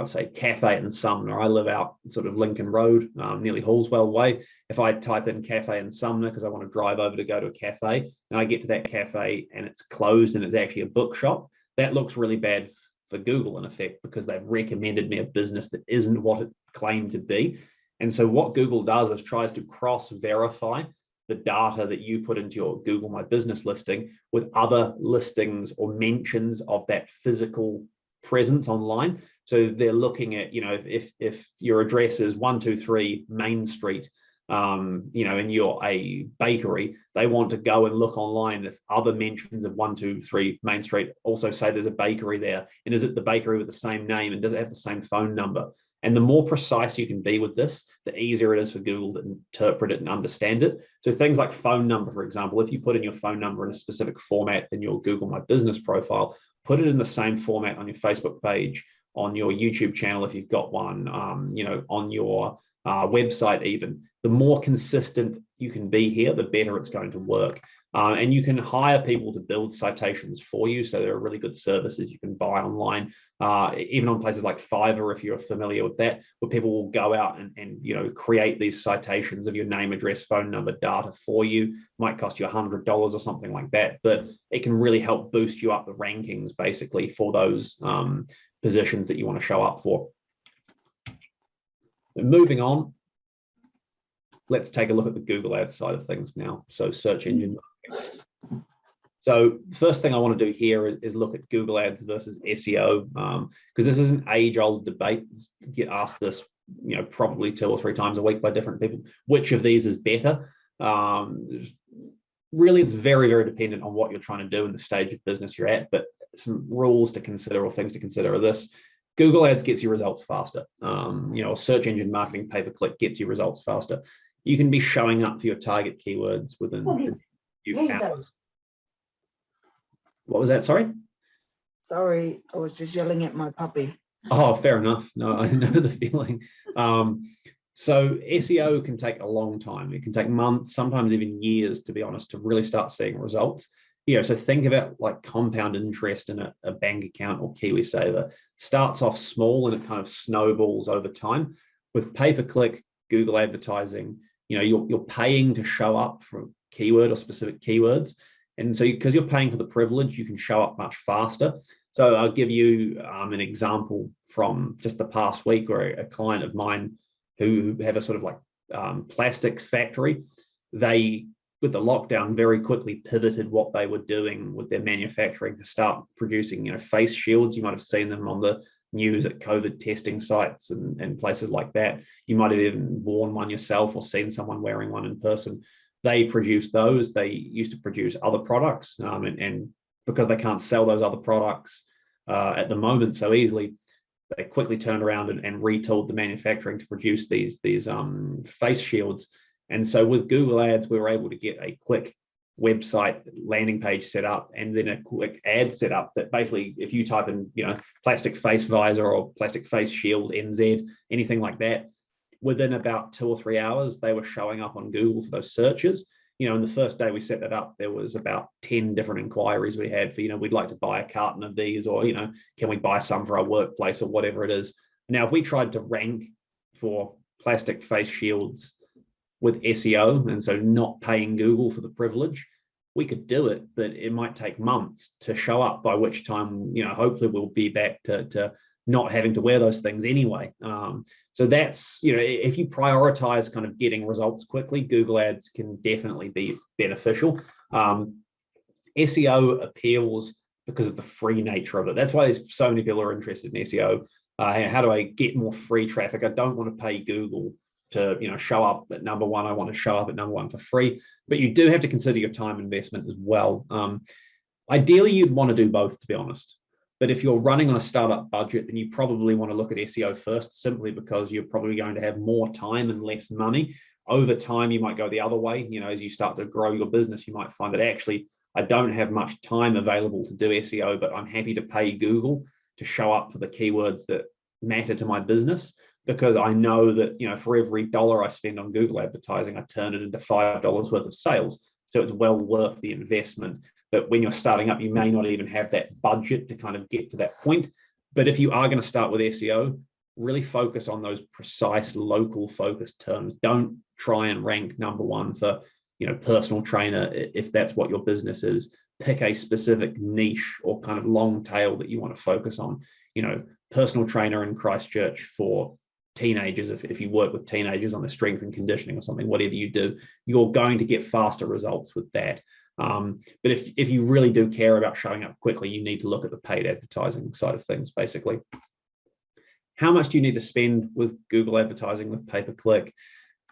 say cafe in Sumner. I live out sort of Lincoln Road, nearly Hallswell way. If I type in cafe in Sumner because I want to drive over to go to a cafe, and I get to that cafe and it's closed and it's actually a bookshop, that looks really bad for Google in effect, because they've recommended me a business that isn't what it claimed to be. And so what Google does is tries to cross-verify the data that you put into your Google My Business listing with other listings or mentions of that physical presence online. So they're looking at, if your address is 123 Main Street, and you're a bakery, they want to go and look online if other mentions of 123 Main Street also say there's a bakery there, and is it the bakery with the same name, and does it have the same phone number? And the more precise you can be with this, the easier it is for Google to interpret it and understand it. So things like phone number, for example, if you put in your phone number in a specific format in your Google My Business profile, put it in the same format on your Facebook page, on your YouTube channel if you've got one, on your website even. The more consistent you can be here, the better it's going to work. And you can hire people to build citations for you. So there are really good services you can buy online, even on places like Fiverr, if you're familiar with that, where people will go out and create these citations of your name, address, phone number, data for you. Might cost you $100 or something like that, but it can really help boost you up the rankings basically for those positions that you want to show up for. Moving on, let's take a look at the Google Ads side of things now. So search engine marketing. So first thing I want to do here is look at Google Ads versus SEO, because this is an age-old debate. You get asked this, probably 2 or 3 times a week by different people. Which of these is better? Really, it's very, very dependent on what you're trying to do and the stage of business you're at. But some rules to consider or things to consider are this. Google Ads gets you results faster. Search engine marketing pay-per-click gets you results faster. You can be showing up for your target keywords within a few hours. What was that? Sorry, I was just yelling at my puppy. Oh, fair enough. No, I know the feeling. So SEO can take a long time. It can take months, sometimes even years, to be honest, to really start seeing results. So think about like compound interest in a bank account or KiwiSaver. Starts off small and it kind of snowballs over time. With pay-per-click Google advertising, you're paying to show up for a keyword or specific keywords. And so because you're paying for the privilege, you can show up much faster. So I'll give you an example from just the past week where a client of mine who have a sort of like plastics factory, they, with the lockdown, very quickly pivoted what they were doing with their manufacturing to start producing, face shields. You might have seen them on the news at COVID testing sites and places like that. You might have even worn one yourself or seen someone wearing one in person. They produce those. They used to produce other products, and because they can't sell those other products at the moment so easily, they quickly turned around and retooled the manufacturing to produce these face shields. And so with Google Ads, we were able to get a quick website landing page set up and then a quick ad set up that basically, if you type in, plastic face visor or plastic face shield NZ, anything like that, within about 2 or 3 hours, they were showing up on Google for those searches. And the first day we set that up, there was about 10 different inquiries we had for, we'd like to buy a carton of these, or, can we buy some for our workplace or whatever it is. Now, if we tried to rank for plastic face shields with SEO, and so not paying Google for the privilege, we could do it, but it might take months to show up, by which time, hopefully we'll be back to not having to wear those things anyway. So that's, if you prioritize kind of getting results quickly, Google Ads can definitely be beneficial. SEO appeals because of the free nature of it. That's why there's so many people are interested in SEO. How do I get more free traffic? I don't want to pay Google to show up at number one. I want to show up at number one for free, but you do have to consider your time investment as well. Ideally, you'd want to do both, to be honest. But if you're running on a startup budget, then you probably want to look at SEO first, simply because you're probably going to have more time and less money. Over time, you might go the other way. As you start to grow your business, you might find that actually, I don't have much time available to do SEO, but I'm happy to pay Google to show up for the keywords that matter to my business, because I know that, for every $1 I spend on Google advertising, I turn it into $5 worth of sales. So it's well worth the investment. But when you're starting up, you may not even have that budget to kind of get to that point. But if you are going to start with SEO, really focus on those precise local focused terms. Don't try and rank number one for, personal trainer, if that's what your business is. Pick a specific niche or kind of long tail that you want to focus on. Personal trainer in Christchurch for teenagers, if you work with teenagers on their strength and conditioning or something, whatever you do, you're going to get faster results with that. But if you really do care about showing up quickly, you need to look at the paid advertising side of things, basically. How much do you need to spend with Google advertising with pay-per-click?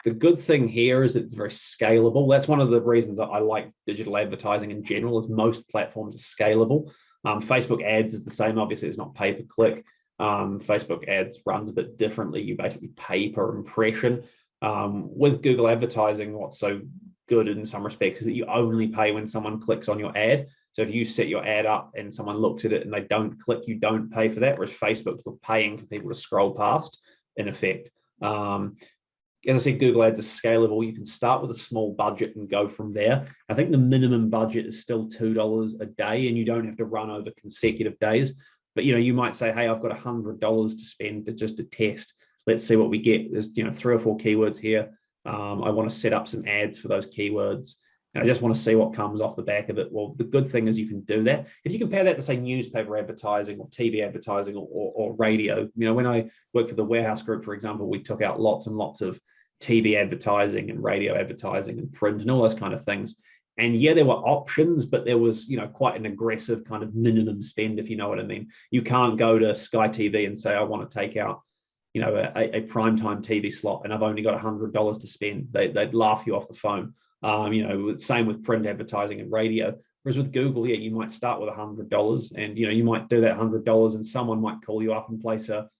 The good thing here is that it's very scalable. That's one of the reasons I like digital advertising in general, is most platforms are scalable. Facebook ads is the same. Obviously, it's not pay-per-click. Facebook ads runs a bit differently. You basically pay per impression. With Google advertising, what's so good in some respects is that you only pay when someone clicks on your ad. So if you set your ad up and someone looks at it and they don't click, you don't pay for that. Whereas Facebook, you're paying for people to scroll past, in effect. As I said, Google Ads is scalable. You can start with a small budget and go from there. I think the minimum budget is still $2 a day, and you don't have to run over consecutive days. But you might say, hey, I've got $100 to spend just to test. Let's see what we get. There's 3 or 4 keywords here. I want to set up some ads for those keywords. And I just want to see what comes off the back of it. Well, the good thing is you can do that. If you compare that to, say, newspaper advertising or TV advertising or radio, when I worked for the Warehouse Group, for example, we took out lots and lots of TV advertising and radio advertising and print and all those kind of things. And yeah, there were options, but there was, quite an aggressive kind of minimum spend, if you know what I mean. You can't go to Sky TV and say, I want to take out, a primetime TV slot and I've only got $100 to spend. They'd laugh you off the phone. Same with print advertising and radio. Whereas with Google, yeah, you might start with $100 and, you might do that $100 and someone might call you up and place a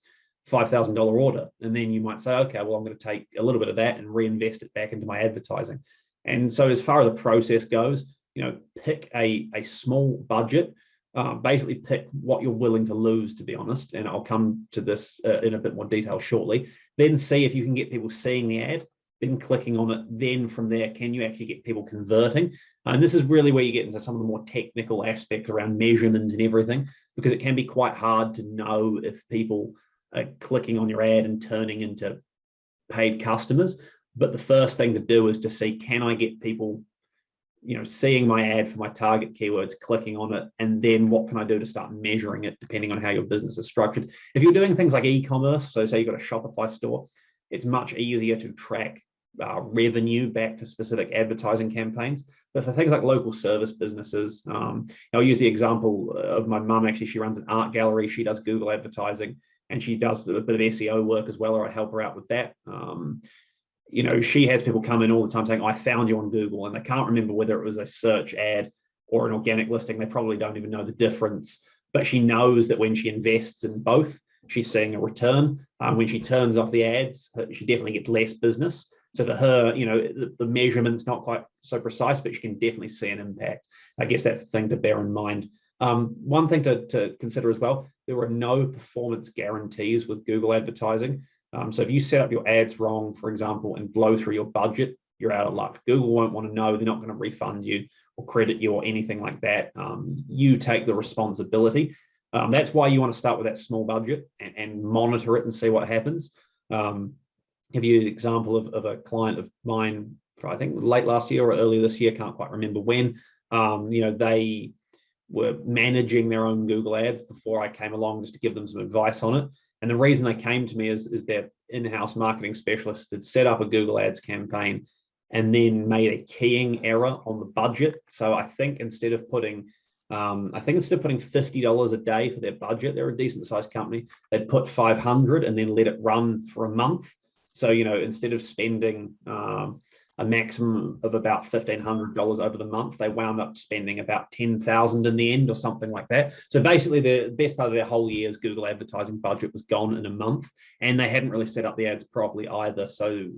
$5,000 order. And then you might say, okay, well, I'm going to take a little bit of that and reinvest it back into my advertising. And so as far as the process goes, pick a small budget, basically pick what you're willing to lose, to be honest. And I'll come to this in a bit more detail shortly. Then see if you can get people seeing the ad, then clicking on it. Then from there, can you actually get people converting? And this is really where you get into some of the more technical aspects around measurement and everything, because it can be quite hard to know if people are clicking on your ad and turning into paid customers. But the first thing to do is to see, can I get people, seeing my ad for my target keywords, clicking on it, and then what can I do to start measuring it, depending on how your business is structured. If you're doing things like e-commerce, so say you've got a Shopify store, it's much easier to track revenue back to specific advertising campaigns. But for things like local service businesses, I'll use the example of my mum. Actually, she runs an art gallery. She does Google advertising, and she does a bit of SEO work as well, or I help her out with that. She has people come in all the time saying, I found you on Google, and they can't remember whether it was a search ad or an organic listing. They probably don't even know the difference, but she knows that when she invests in both, she's seeing a return. When she turns off the ads, she definitely gets less business. So for her, the measurement's not quite so precise, but she can definitely see an impact. I guess that's the thing to bear in mind. One thing to consider as well, there are no performance guarantees with Google advertising. So if you set up your ads wrong, for example, and blow through your budget, you're out of luck. Google won't want to know. They're not going to refund you or credit you or anything like that. You take the responsibility. That's why you want to start with that small budget and monitor it and see what happens. Give you an example of a client of mine, I think late last year or earlier this year, can't quite remember when. They were managing their own Google ads before I came along just to give them some advice on it. And the reason they came to me is their in-house marketing specialist had set up a Google ads campaign and then made a keying error on the budget. So I think instead of putting $50 a day for their budget, they're a decent sized company, they'd put 500 and then let it run for a month. So, instead of spending a maximum of about $1,500 over the month, they wound up spending about $10,000 in the end or something like that. So basically the best part of their whole year's Google advertising budget was gone in a month, and they hadn't really set up the ads properly either. So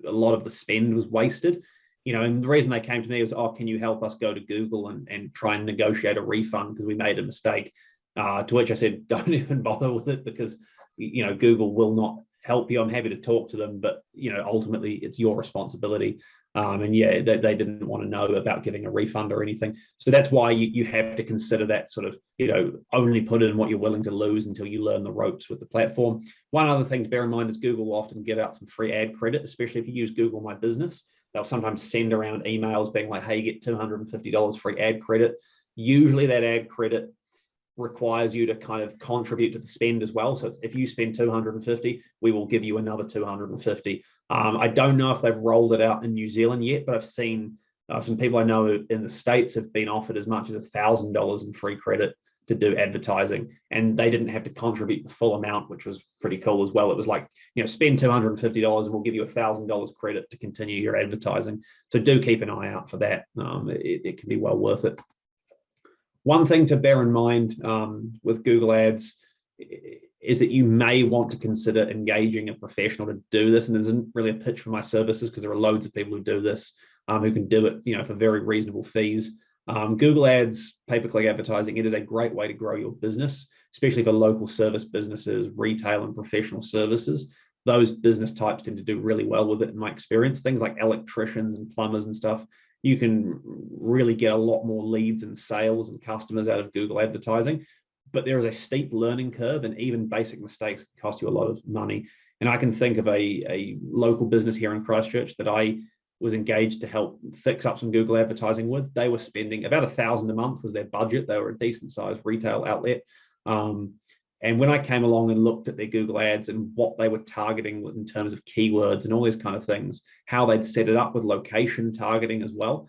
a lot of the spend was wasted. And the reason they came to me was, can you help us go to Google and try and negotiate a refund because we made a mistake? To which I said, don't even bother with it because, Google will not help you. I'm happy to talk to them, but ultimately it's your responsibility. And yeah, they didn't want to know about giving a refund or anything. So that's why you have to consider that sort of, only put in what you're willing to lose until you learn the ropes with the platform. One other thing to bear in mind is Google will often give out some free ad credit, especially if you use Google My Business. They'll sometimes send around emails being like, hey, you get $250 free ad credit. Usually that ad credit requires you to kind of contribute to the spend as well. So if you spend 250, we will give you another 250. I don't know if they've rolled it out in New Zealand yet, but I've seen some people I know in the States have been offered as much as $1,000 in free credit to do advertising, and they didn't have to contribute the full amount, which was pretty cool as well. It was like, spend $250 and we'll give you $1,000 credit to continue your advertising. So do keep an eye out for that. It can be well worth it. One thing to bear in mind with Google Ads is that you may want to consider engaging a professional to do this. And there isn't really a pitch for my services because there are loads of people who do this, who can do it, for very reasonable fees. Google Ads, pay-per-click advertising, it is a great way to grow your business, especially for local service businesses, retail and professional services. Those business types tend to do really well with it in my experience. Things like electricians and plumbers and stuff, you can really get a lot more leads and sales and customers out of Google advertising. But there is a steep learning curve, and even basic mistakes can cost you a lot of money. And I can think of a local business here in Christchurch that I was engaged to help fix up some Google advertising with. They were spending about $1,000 a month was their budget. They were a decent sized retail outlet. And when I came along and looked at their Google ads and what they were targeting in terms of keywords and all these kind of things, how they'd set it up with location targeting as well,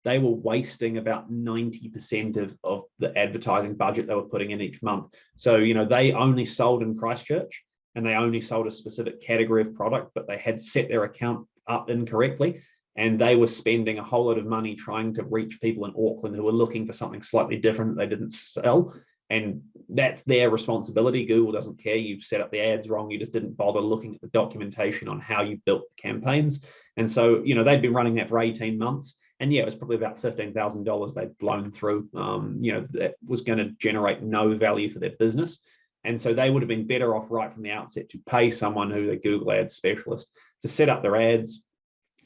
they were wasting about 90% of the advertising budget they were putting in each month. So, they only sold in Christchurch and they only sold a specific category of product, but they had set their account up incorrectly. And they were spending a whole lot of money trying to reach people in Auckland who were looking for something slightly different that they didn't sell. And that's their responsibility. Google doesn't care. You've set up the ads wrong. You just didn't bother looking at the documentation on how you built the campaigns. And so, they'd been running that for 18 months. And yeah, it was probably about $15,000 they'd blown through, that was going to generate no value for their business. And so they would have been better off right from the outset to pay someone who's a Google Ads specialist to set up their ads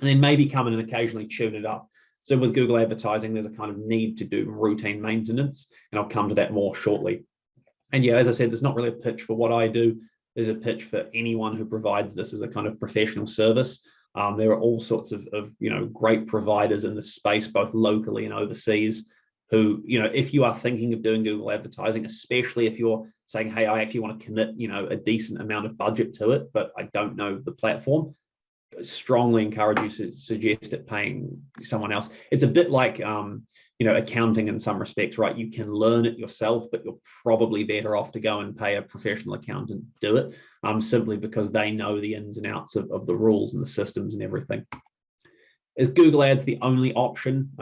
and then maybe come in and occasionally tune it up. So with Google advertising, there's a kind of need to do routine maintenance, and I'll come to that more shortly. And yeah, as I said, there's not really a pitch for what I do. There's a pitch for anyone who provides this as a kind of professional service. There are all sorts of great providers in the space, both locally and overseas, who, if you are thinking of doing Google advertising, especially if you're saying, hey, I actually want to commit, a decent amount of budget to it, but I don't know the platform, I strongly encourage you to suggest it paying someone else. It's a bit like, accounting in some respects, right? You can learn it yourself, but you're probably better off to go and pay a professional accountant to do it, simply because they know the ins and outs of the rules and the systems and everything. Is Google Ads the only option?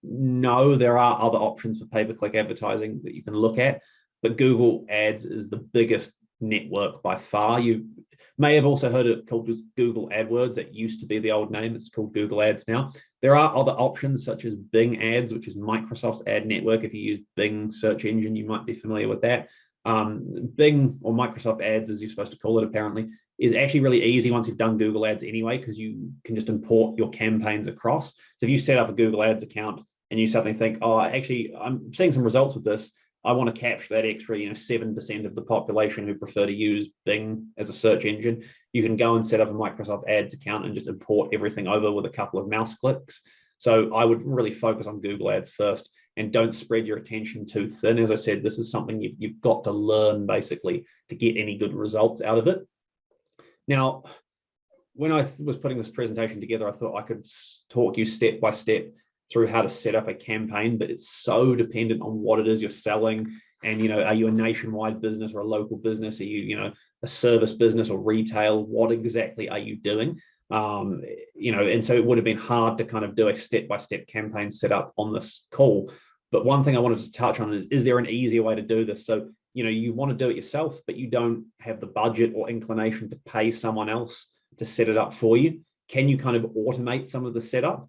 No, there are other options for pay-per-click advertising that you can look at, but Google Ads is the biggest network by far. You may have also heard it called Google AdWords. That used to be the old name. It's called Google Ads now. There are other options such as Bing Ads, which is Microsoft's ad network. If you use Bing search engine, you might be familiar with that. Bing, or Microsoft Ads, as you're supposed to call it apparently, is actually really easy once you've done Google Ads anyway, because you can just import your campaigns across. So if you set up a Google Ads account and you suddenly think, oh, actually, I'm seeing some results with this, I want to capture that extra, 7% of the population who prefer to use Bing as a search engine. You can go and set up a Microsoft Ads account and just import everything over with a couple of mouse clicks. So I would really focus on Google Ads first and don't spread your attention too thin. As I said, this is something you've got to learn basically to get any good results out of it. Now, when I was putting this presentation together, I thought I could talk you step by step through how to set up a campaign, but it's so dependent on what it is you're selling. And, are you a nationwide business or a local business? Are you, a service business or retail? What exactly are you doing? And so it would have been hard to kind of do a step-by-step campaign setup on this call. But one thing I wanted to touch on is there an easier way to do this? So, you want to do it yourself, but you don't have the budget or inclination to pay someone else to set it up for you. Can you kind of automate some of the setup?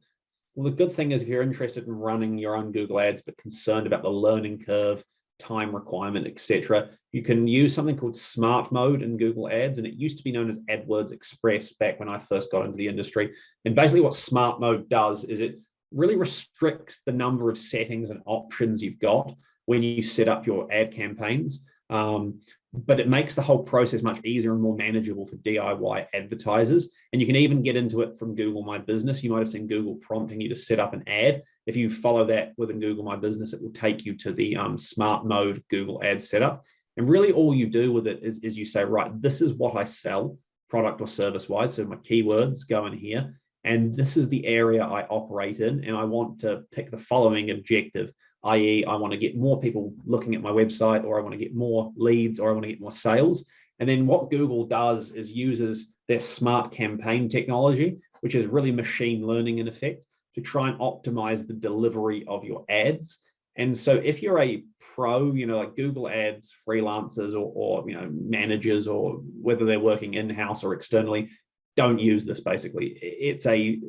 Well, the good thing is if you're interested in running your own Google Ads, but concerned about the learning curve, time requirement, etc., you can use something called Smart Mode in Google Ads, and it used to be known as AdWords Express back when I first got into the industry. And basically what Smart Mode does is it really restricts the number of settings and options you've got when you set up your ad campaigns. But it makes the whole process much easier and more manageable for DIY advertisers. And you can even get into it from Google My Business. You might have seen Google prompting you to set up an ad. If you follow that within Google My Business, it will take you to the smart mode Google Ads setup. And really all you do with it is you say, right, this is what I sell, product or service wise. So my keywords go in here. And this is the area I operate in. And I want to pick the following objective, i.e. I want to get more people looking at my website, or I want to get more leads, or I want to get more sales. And then what Google does is uses their smart campaign technology, which is really machine learning in effect, to try and optimize the delivery of your ads. And so if you're a pro, like Google Ads freelancers or managers, or whether they're working in-house or externally, don't use this. Basically, it's a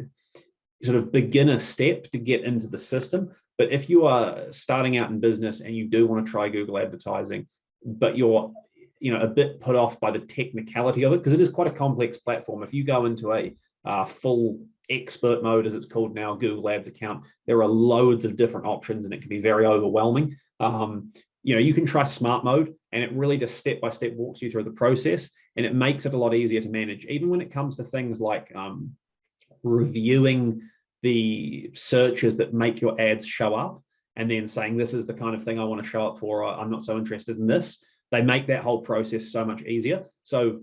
sort of beginner step to get into the system. But if you are starting out in business and you do want to try Google advertising, but you're a bit put off by the technicality of it, because it is quite a complex platform. If you go into a full expert mode, as it's called now, Google Ads account, there are loads of different options and it can be very overwhelming. You can try smart mode, and it really just step by step walks you through the process, and it makes it a lot easier to manage, even when it comes to things like reviewing the searches that make your ads show up, and then saying, this is the kind of thing I want to show up for, or I'm not so interested in this. They make that whole process so much easier. So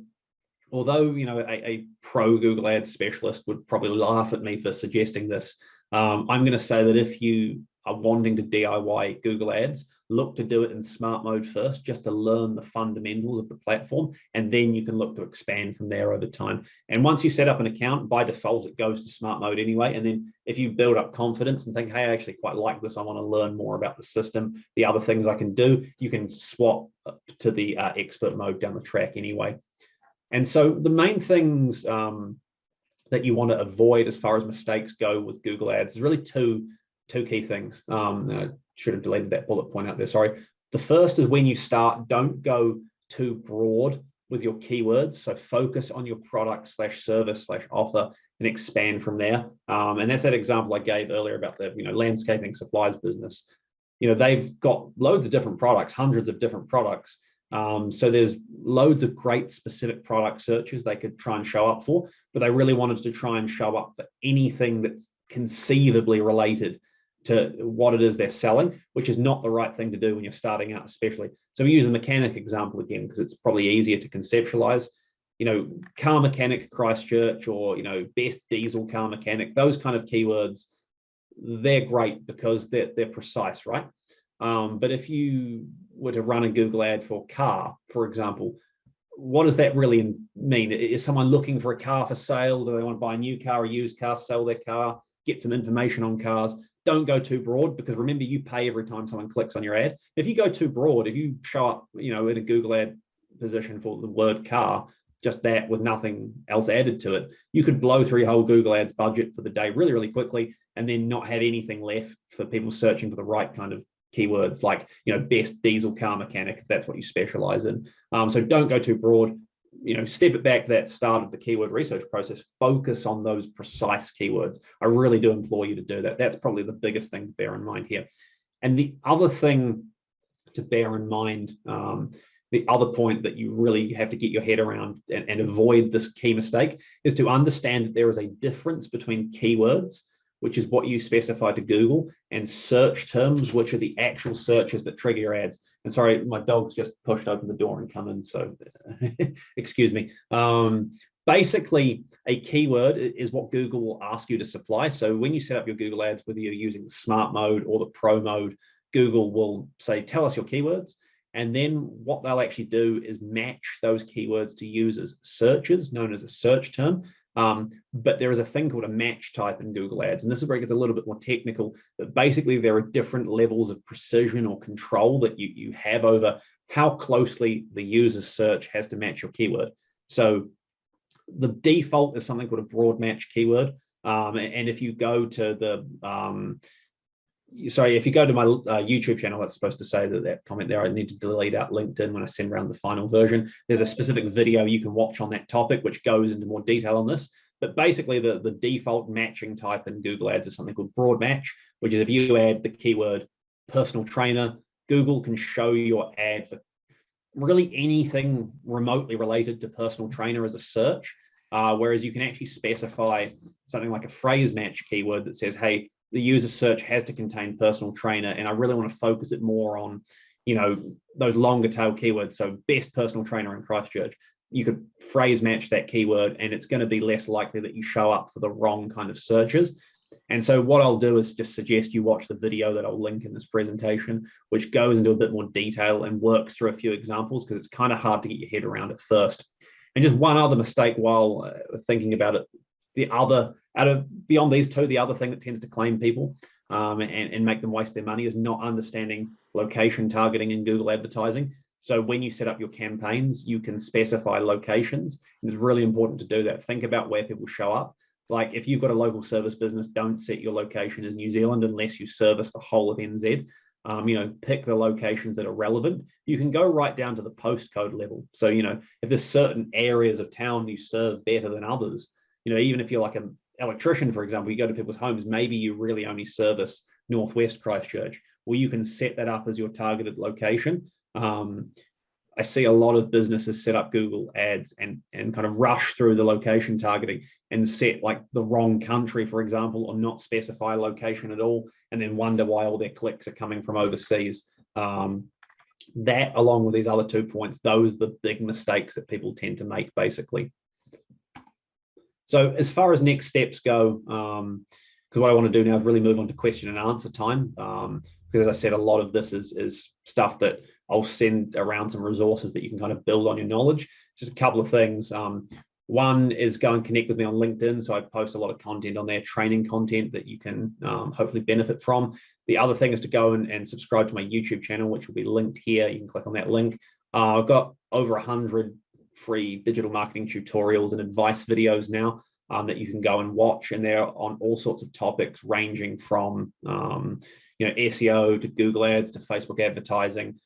although a pro Google Ads specialist would probably laugh at me for suggesting this, I'm going to say that if you are wanting to DIY Google Ads, look to do it in smart mode first, just to learn the fundamentals of the platform, and then you can look to expand from there over time. And once you set up an account, by default it goes to smart mode anyway. And then if you build up confidence and think, hey, I actually quite like this, I want to learn more about the system, the other things I can do, you can swap to the expert mode down the track anyway. And so the main things that you want to avoid as far as mistakes go with Google Ads is really two key things. I should have deleted that bullet point out there, sorry. The first is, when you start, don't go too broad with your keywords. So focus on your product / service / offer and expand from there. And that's that example I gave earlier about the landscaping supplies business. They've got loads of different products, hundreds of different products. So there's loads of great specific product searches they could try and show up for, but they really wanted to try and show up for anything that's conceivably related to what it is they're selling, which is not the right thing to do when you're starting out, especially. So we use the mechanic example again, because it's probably easier to conceptualize. Car mechanic Christchurch, or best diesel car mechanic, those kind of keywords, they're great because they're precise, right? But if you were to run a Google ad for car, for example, what does that really mean? Is someone looking for a car for sale? Do they want to buy a new car, a used car, sell their car, get some information on cars? Don't go too broad, because remember, you pay every time someone clicks on your ad. If you go too broad, if you show up, in a Google ad position for the word car, just that with nothing else added to it, you could blow through your whole Google Ads budget for the day really, really quickly, and then not have anything left for people searching for the right kind of keywords, like best diesel car mechanic, if that's what you specialize in. So don't go too broad. Step it back to that start of the keyword research process. Focus on those precise keywords. I really do implore you to do that. That's probably the biggest thing to bear in mind here. And the other thing to bear in mind, the other point that you really have to get your head around and avoid this key mistake, is to understand that there is a difference between keywords, which is what you specify to Google, and search terms, which are the actual searches that trigger your ads. And sorry, my dog's just pushed open the door and come in, so excuse me. Basically, a keyword is what Google will ask you to supply. So when you set up your Google ads, whether you're using the smart mode or the pro mode, Google will say, tell us your keywords. And then what they'll actually do is match those keywords to users' searches, known as a search term. But there is a thing called a match type in Google Ads, and this is where it gets a little bit more technical, but basically there are different levels of precision or control that you have over how closely the user's search has to match your keyword. So the default is something called a broad match keyword, and if you go to the if you go to my YouTube channel, that's supposed to say that comment there, I need to delete out LinkedIn when I send around the final version. There's a specific video you can watch on that topic, which goes into more detail on this. But basically the default matching type in Google Ads is something called broad match, which is if you add the keyword personal trainer, Google can show your ad for really anything remotely related to personal trainer as a search, whereas you can actually specify something like a phrase match keyword that says, hey, the user search has to contain personal trainer, and I really want to focus it more on, those longer tail keywords. So best personal trainer in Christchurch. You could phrase match that keyword, and it's going to be less likely that you show up for the wrong kind of searches. And so what I'll do is just suggest you watch the video that I'll link in this presentation, which goes into a bit more detail and works through a few examples, because it's kind of hard to get your head around at first. And just one other mistake while thinking about it, beyond these two, the other thing that tends to claim people and make them waste their money is not understanding location targeting in Google advertising. So when you set up your campaigns, you can specify locations. And it's really important to do that. Think about where people show up. Like if you've got a local service business, don't set your location as New Zealand unless you service the whole of NZ. Pick the locations that are relevant. You can go right down to the postcode level. So, if there's certain areas of town you serve better than others, even if you're like an electrician, for example, you go to people's homes, maybe you really only service Northwest Christchurch. Well, you can set that up as your targeted location. I see a lot of businesses set up Google ads and kind of rush through the location targeting and set like the wrong country, for example, or not specify location at all, and then wonder why all their clicks are coming from overseas. That, along with these other 2 points, those are the big mistakes that people tend to make, basically. So as far as next steps go, because what I want to do now is really move on to question and answer time. Because as I said, a lot of this is stuff that I'll send around some resources that you can kind of build on your knowledge. Just a couple of things. One is go and connect with me on LinkedIn. So I post a lot of content on there, training content that you can hopefully benefit from. The other thing is to go and subscribe to my YouTube channel, which will be linked here. You can click on that link. I've got over 100 free digital marketing tutorials and advice videos now that you can go and watch, and they're on all sorts of topics ranging from SEO to Google ads to Facebook advertising.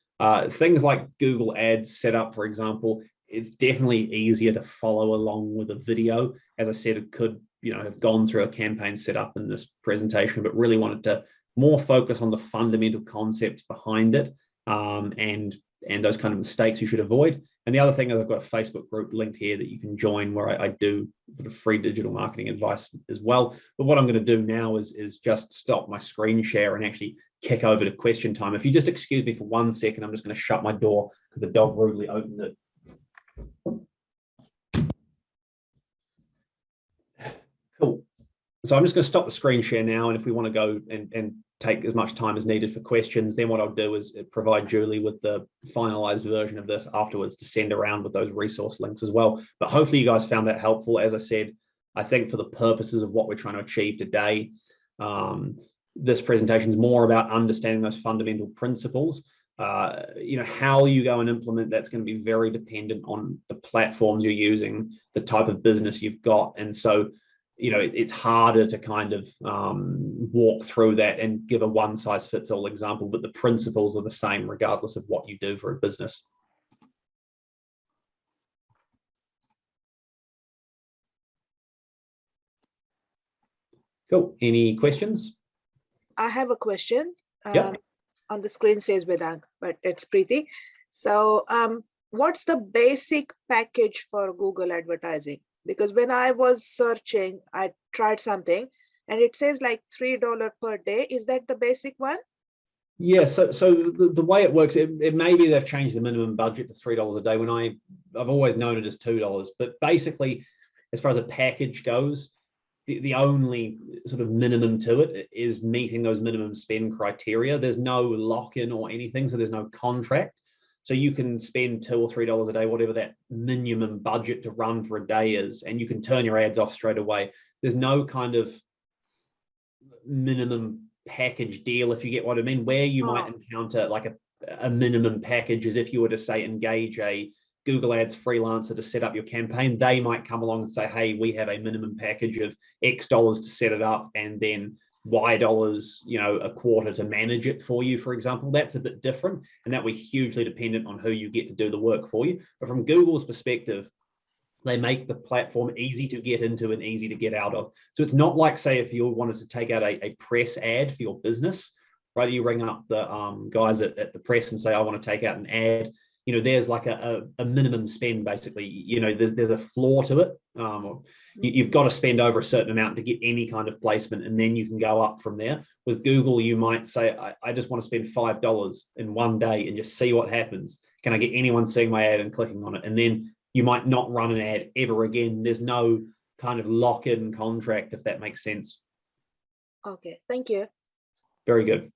Things like Google ads setup, for example, it's definitely easier to follow along with a video. As I said, it could have gone through a campaign setup in this presentation, but really wanted to more focus on the fundamental concepts behind it and those kind of mistakes you should avoid. And the other thing is I've got a Facebook group linked here that you can join, where I do sort of free digital marketing advice as well. But what I'm going to do now is just stop my screen share and actually kick over to question time. If you just excuse me for 1 second, I'm just going to shut my door because the dog rudely opened it. Cool. So I'm just going to stop the screen share now, and if we want to go and take as much time as needed for questions, then what I'll do is provide Julie with the finalized version of this afterwards to send around with those resource links as well. But hopefully you guys found that helpful. As I said, I think for the purposes of what we're trying to achieve today, this presentation is more about understanding those fundamental principles. How you go and implement that's going to be very dependent on the platforms you're using, the type of business you've got. And so it's harder to kind of walk through that and give a one-size-fits-all example, but the principles are the same regardless of what you do for a business. Cool. Any questions? I have a question. Yep. On the screen says Vedang, but it's Preeti. So what's the basic package for Google advertising? Because when I was searching, I tried something and it says like $3 per day. Is that the basic one? Yeah, so the way it works, it may be they've changed the minimum budget to $3 a day when I've always known it as $2. But basically, as far as a package goes, the only sort of minimum to it is meeting those minimum spend criteria. There's no lock-in or anything, so there's no contract. So you can spend $2 or $3 a day, whatever that minimum budget to run for a day is, and you can turn your ads off straight away. There's no kind of minimum package deal, if you get what I mean. Where you might encounter like a minimum package is if you were to say engage a Google Ads freelancer to set up your campaign. They might come along and say, hey, we have a minimum package of X dollars to set it up, and then Y dollars, a quarter to manage it for you, for example. That's a bit different, and that will be hugely dependent on who you get to do the work for you. But from Google's perspective, they make the platform easy to get into and easy to get out of. So it's not like, say, if you wanted to take out a press ad for your business, right? You ring up the guys at the press and say, I want to take out an ad. there's like a minimum spend, basically. There's a floor to it. You've got to spend over a certain amount to get any kind of placement, and then you can go up from there. With Google, you might say, I just want to spend $5 in one day and just see what happens. Can I get anyone seeing my ad and clicking on it? And then you might not run an ad ever again. There's no kind of lock-in contract, if that makes sense. Okay, thank you. Very good.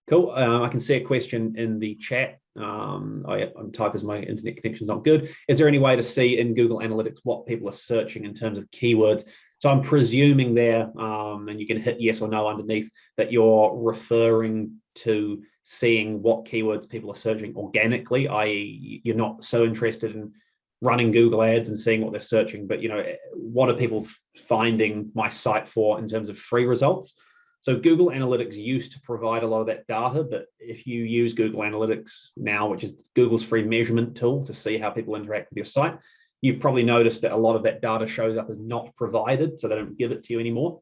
Cool. I can see a question in the chat. I'm typing as my internet connection's not good. Is there any way to see in Google Analytics what people are searching in terms of keywords? So I'm presuming there, and you can hit yes or no underneath, that you're referring to seeing what keywords people are searching organically, i.e. you're not so interested in running Google ads and seeing what they're searching, but what are people finding my site for in terms of free results? So Google Analytics used to provide a lot of that data, but if you use Google Analytics now, which is Google's free measurement tool to see how people interact with your site, you've probably noticed that a lot of that data shows up as not provided, so they don't give it to you anymore.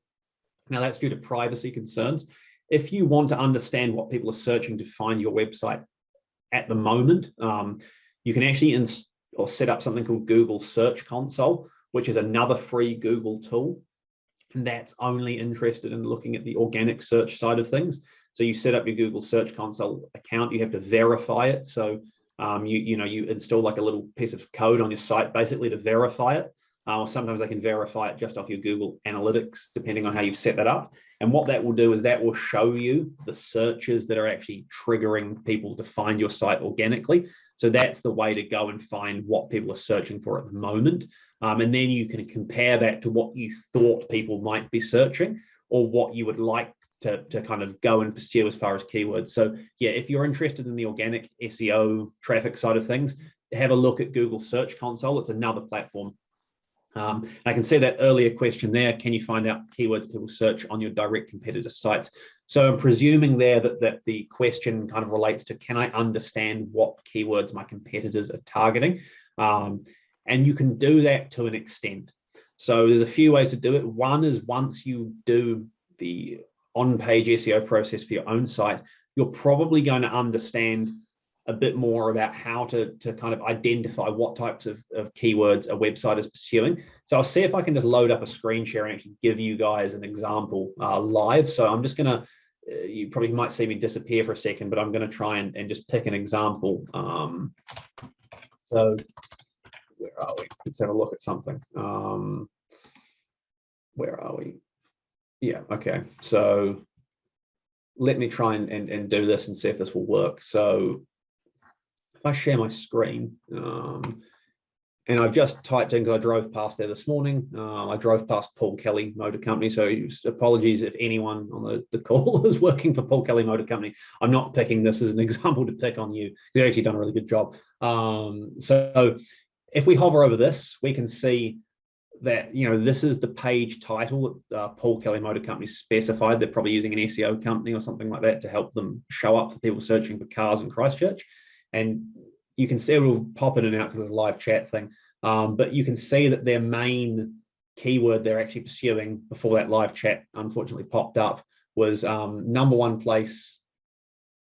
Now that's due to privacy concerns. If you want to understand what people are searching to find your website at the moment, you can actually set up something called Google Search Console, which is another free Google tool. And that's only interested in looking at the organic search side of things. So you set up your Google Search Console account, you have to verify it. So you install like a little piece of code on your site basically to verify it. Or sometimes they can verify it just off your Google Analytics, depending on how you've set that up. And what that will do is that will show you the searches that are actually triggering people to find your site organically. So that's the way to go and find what people are searching for at the moment. And then you can compare that to what you thought people might be searching, or what you would like to kind of go and pursue as far as keywords. So yeah, if you're interested in the organic SEO traffic side of things, have a look at Google Search Console. It's another platform. I can see that earlier question there. Can you find out keywords people search on your direct competitor sites? So I'm presuming there that the question kind of relates to, can I understand what keywords my competitors are targeting? And you can do that to an extent. So there's a few ways to do it. One is, once you do the on-page SEO process for your own site, you're probably going to understand a bit more about how to kind of identify what types of keywords a website is pursuing. So I'll see if I can just load up a screen share and actually give you guys an example live. So I'm just gonna, you probably might see me disappear for a second, but I'm gonna try and just pick an example. So where are we? Let's have a look at something. Where are we? Yeah, okay. So let me try and do this and see if this will work. So if I share my screen, and I've just typed in, because I drove past there this morning, I drove past Paul Kelly Motor Company. So apologies if anyone on the call is working for Paul Kelly Motor Company. I'm not picking this as an example to pick on you. You've actually done a really good job. So if we hover over this, we can see that, this is the page title that Paul Kelly Motor Company specified. They're probably using an SEO company or something like that to help them show up for people searching for cars in Christchurch. And you can see, it'll pop in and out because there's a live chat thing, but you can see that their main keyword they're actually pursuing before that live chat unfortunately popped up was #1 place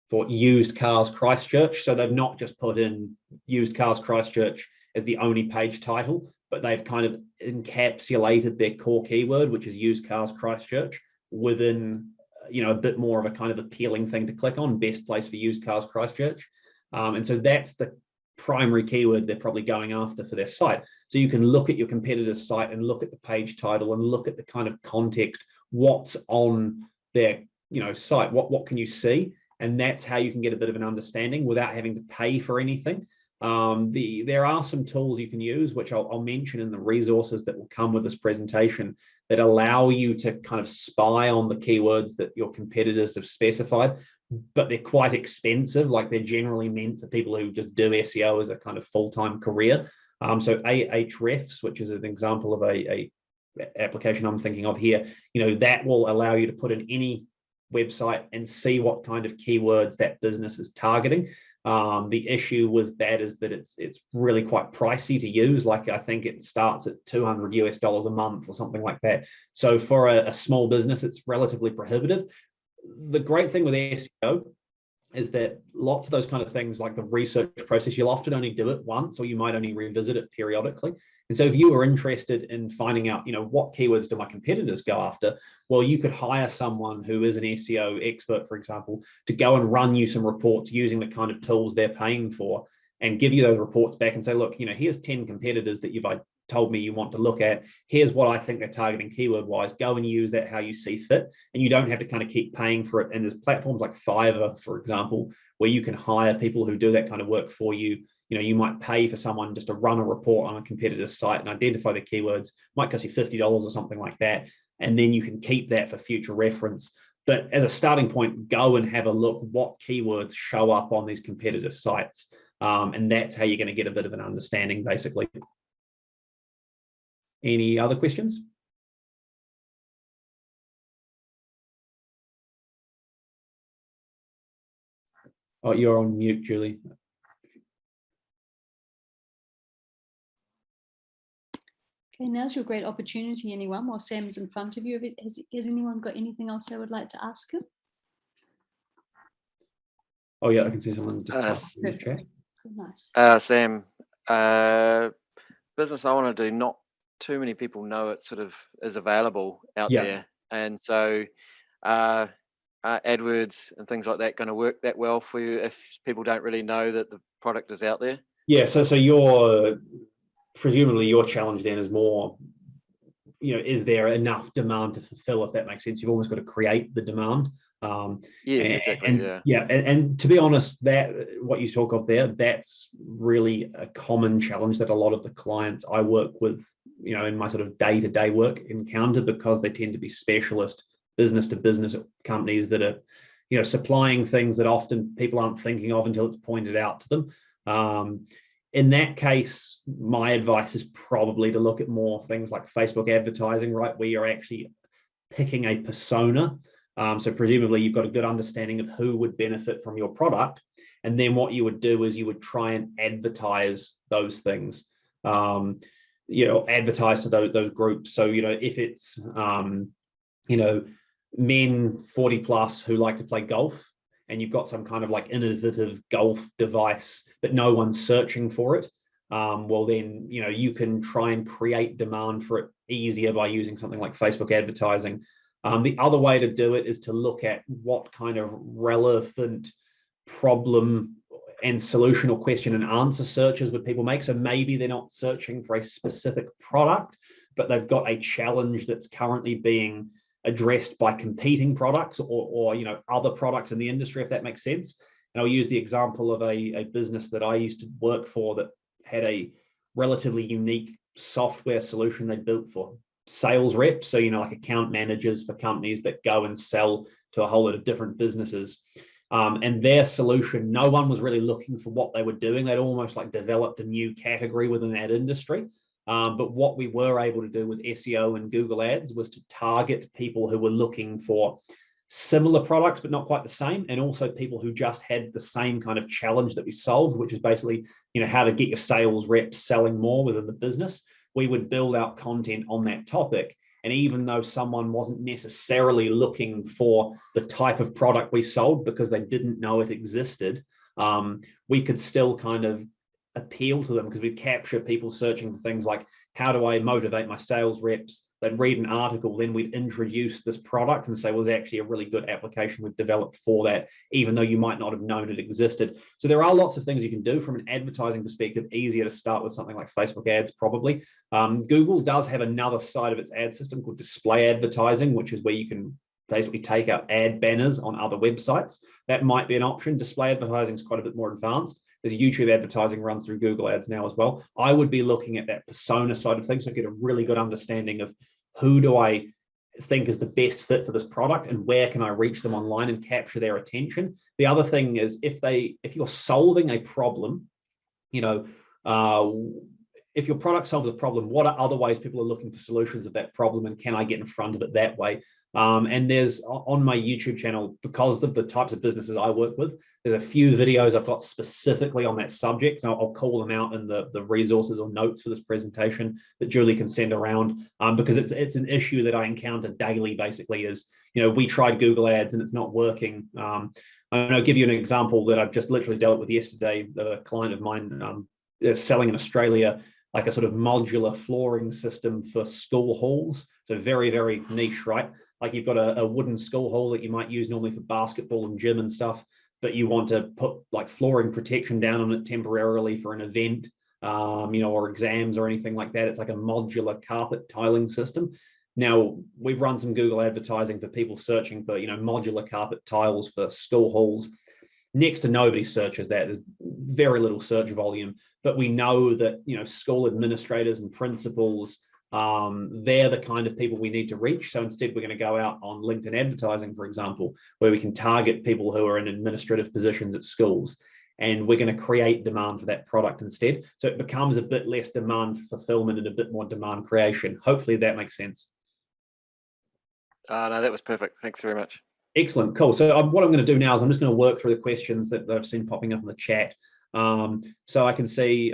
for used cars Christchurch. So they've not just put in used cars Christchurch as the only page title, but they've kind of encapsulated their core keyword, which is used cars Christchurch, within a bit more of a kind of appealing thing to click on, best place for used cars Christchurch. And so that's the primary keyword they're probably going after for their site. So you can look at your competitor's site and look at the page title and look at the kind of context, what's on their site, what can you see? And that's how you can get a bit of an understanding without having to pay for anything. There are some tools you can use, which I'll mention in the resources that will come with this presentation, that allow you to kind of spy on the keywords that your competitors have specified, but they're quite expensive. Like, they're generally meant for people who just do SEO as a kind of full-time career. So Ahrefs, which is an example of a application I'm thinking of here, that will allow you to put in any website and see what kind of keywords that business is targeting. The issue with that is that it's really quite pricey to use. Like, I think it starts at $200 a month or something like that. So for a small business, it's relatively prohibitive. The great thing with SEO is that lots of those kind of things, like the research process, you'll often only do it once, or you might only revisit it periodically. And so if you were interested in finding out, what keywords do my competitors go after? Well, you could hire someone who is an SEO expert, for example, to go and run you some reports using the kind of tools they're paying for, and give you those reports back and say, look, here's 10 competitors that you've told me you want to look at. Here's what I think they're targeting keyword wise. Go and use that how you see fit. And you don't have to kind of keep paying for it. And there's platforms like Fiverr, for example, where you can hire people who do that kind of work for you. You might pay for someone just to run a report on a competitor's site and identify the keywords. Might cost you $50 or something like that. And then you can keep that for future reference. But as a starting point, go and have a look what keywords show up on these competitor sites. And that's how you're going to get a bit of an understanding, basically. Any other questions? Oh, you're on mute, Julie. Okay, now's your great opportunity, anyone, while Sam's in front of you. Has anyone got anything else they would like to ask him? Oh, yeah, I can see someone just in the chat. Nice. Sam, business I want to do, not too many people know it sort of is available out there. And so AdWords and things like that going to work that well for you if people don't really know that the product is out there? Yeah, so presumably your challenge then is more, is there enough demand to fulfill, if that makes sense? You've almost got to create the demand. Yes, exactly. And to be honest, that what you talk of there, that's really a common challenge that a lot of the clients I work with, in my sort of day-to-day work encounter, because they tend to be specialist business-to-business companies that are, supplying things that often people aren't thinking of until it's pointed out to them. In that case, my advice is probably to look at more things like Facebook advertising, right, where you're actually picking a persona. So presumably you've got a good understanding of who would benefit from your product. And then what you would do is you would try and advertise those things, advertise to those groups. So, if it's, men 40 plus who like to play golf, and you've got some kind of like innovative golf device, but no one's searching for it, well then, you can try and create demand for it easier by using something like Facebook advertising. The other way to do it is to look at what kind of relevant problem and solution or question and answer searches would people make. So maybe they're not searching for a specific product, but they've got a challenge that's currently being addressed by competing products or other products in the industry, if that makes sense. And I'll use the example of a business that I used to work for that had a relatively unique software solution they built for sales reps. So, like account managers for companies that go and sell to a whole lot of different businesses. And their solution, no one was really looking for what they were doing. They'd almost like developed a new category within that industry. But what we were able to do with SEO and Google Ads was to target people who were looking for similar products, but not quite the same. And also people who just had the same kind of challenge that we solved, which is basically, how to get your sales reps selling more within the business. We would build out content on that topic. And even though someone wasn't necessarily looking for the type of product we sold because they didn't know it existed, we could still kind of appeal to them because we'd capture people searching for things like, how do I motivate my sales reps? They'd read an article, then we'd introduce this product and say, well, it's actually a really good application we've developed for that, even though you might not have known it existed. So there are lots of things you can do from an advertising perspective. Easier to start with something like Facebook ads, probably. Google does have another side of its ad system called display advertising, which is where you can basically take out ad banners on other websites. That might be an option. Display advertising is quite a bit more advanced. There's YouTube advertising runs through Google Ads now as well. I would be looking at that persona side of things to get a really good understanding of who do I think is the best fit for this product and where can I reach them online and capture their attention. The other thing is if you're solving a problem, if your product solves a problem, what are other ways people are looking for solutions of that problem, and can I get in front of it that way? And there's on my YouTube channel, because of the types of businesses I work with, there's a few videos I've got specifically on that subject. And I'll call them out in the resources or notes for this presentation that Julie can send around, because it's an issue that I encounter daily. Basically, is we tried Google Ads and it's not working. I'll give you an example that I've just literally dealt with yesterday. A client of mine is selling in Australia like a sort of modular flooring system for school halls. So very, very niche, right? Like you've got a wooden school hall that you might use normally for basketball and gym and stuff, but you want to put like flooring protection down on it temporarily for an event, or exams or anything like that. It's like a modular carpet tiling system. Now, we've run some Google advertising for people searching for, modular carpet tiles for school halls. Next to nobody searches that. There's very little search volume, but we know that, school administrators and principals, they're the kind of people we need to reach. So instead, we're going to go out on LinkedIn advertising, for example, where we can target people who are in administrative positions at schools. And we're going to create demand for that product instead. So it becomes a bit less demand fulfillment and a bit more demand creation. Hopefully that makes sense. No, that was perfect. Thanks very much. Excellent, cool. So what I'm going to do now is I'm just going to work through the questions that I've seen popping up in the chat. So I can see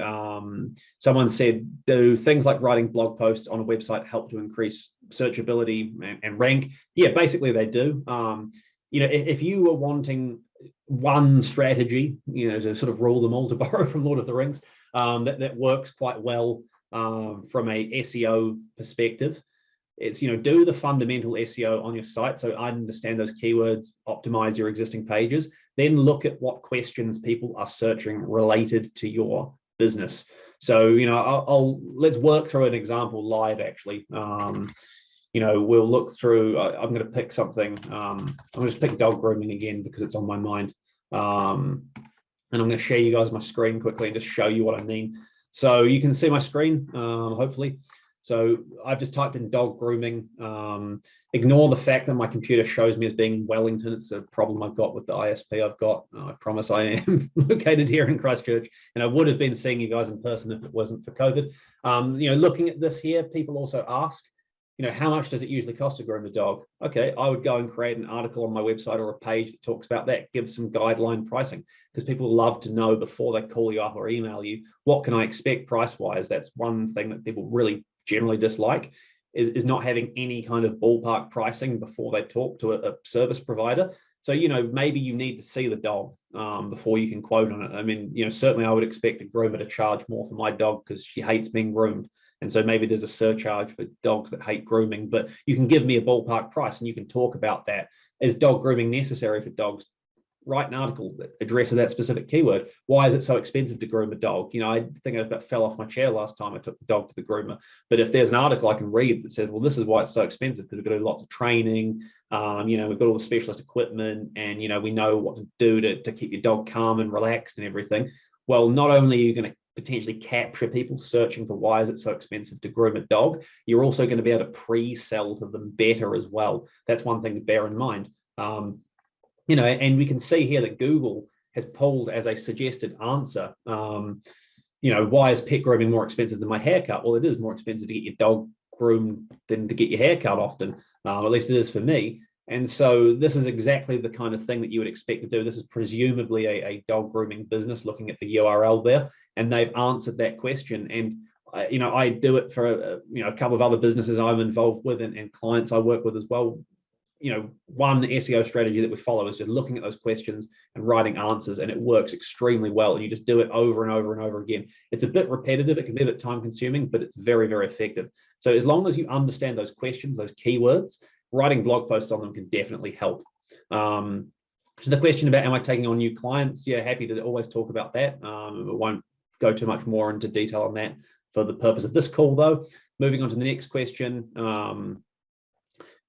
someone said, do things like writing blog posts on a website help to increase searchability and rank? Yeah, basically they do. If you were wanting one strategy, to sort of rule them all, to borrow from Lord of the Rings, that works quite well from a SEO perspective. It's, do the fundamental SEO on your site. So understand those keywords, optimize your existing pages, then look at what questions people are searching related to your business. So, let's work through an example live, actually. We'll look through, I'm going to pick something. I'm going to just pick dog grooming again because it's on my mind. And I'm going to share you guys my screen quickly and just show you what I mean. So you can see my screen, hopefully. So I've just typed in dog grooming. Ignore the fact that my computer shows me as being in Wellington. It's a problem I've got with the ISP I've got. I promise I am located here in Christchurch, and I would have been seeing you guys in person if it wasn't for COVID. Looking at this here, people also ask, how much does it usually cost to groom a dog? Okay, I would go and create an article on my website or a page that talks about that, give some guideline pricing, because people love to know before they call you up or email you, what can I expect price-wise? That's one thing that people really generally dislike, is not having any kind of ballpark pricing before they talk to a service provider. So, maybe you need to see the dog before you can quote on it. I mean, certainly I would expect a groomer to charge more for my dog because she hates being groomed. And so maybe there's a surcharge for dogs that hate grooming, but you can give me a ballpark price and you can talk about that. Is dog grooming necessary for dogs? Write an article that addresses that specific keyword. Why is it so expensive to groom a dog? I think I about fell off my chair last time I took the dog to the groomer. But if there's an article I can read that says, well, this is why it's so expensive, because we've got to do lots of training, we've got all the specialist equipment, and we know what to do to keep your dog calm and relaxed and everything. Well, not only are you going to potentially capture people searching for why is it so expensive to groom a dog, you're also going to be able to pre-sell to them better as well. That's one thing to bear in mind. And we can see here that Google has pulled as a suggested answer, why is pet grooming more expensive than my haircut? Well, it is more expensive to get your dog groomed than to get your haircut often, at least it is for me. And so this is exactly the kind of thing that you would expect to do. This is presumably a dog grooming business, looking at the URL there, and they've answered that question. And I do it for a couple of other businesses I'm involved with and clients I work with as well. One SEO strategy that we follow is just looking at those questions and writing answers, and it works extremely well. And you just do it over and over and over again. It's a bit repetitive. It can be a bit time consuming, but it's very, very effective. So as long as you understand those questions, those keywords, writing blog posts on them can definitely help. So the question about, am I taking on new clients? Yeah, happy to always talk about that. We won't go too much more into detail on that for the purpose of this call, though. Moving on to the next question.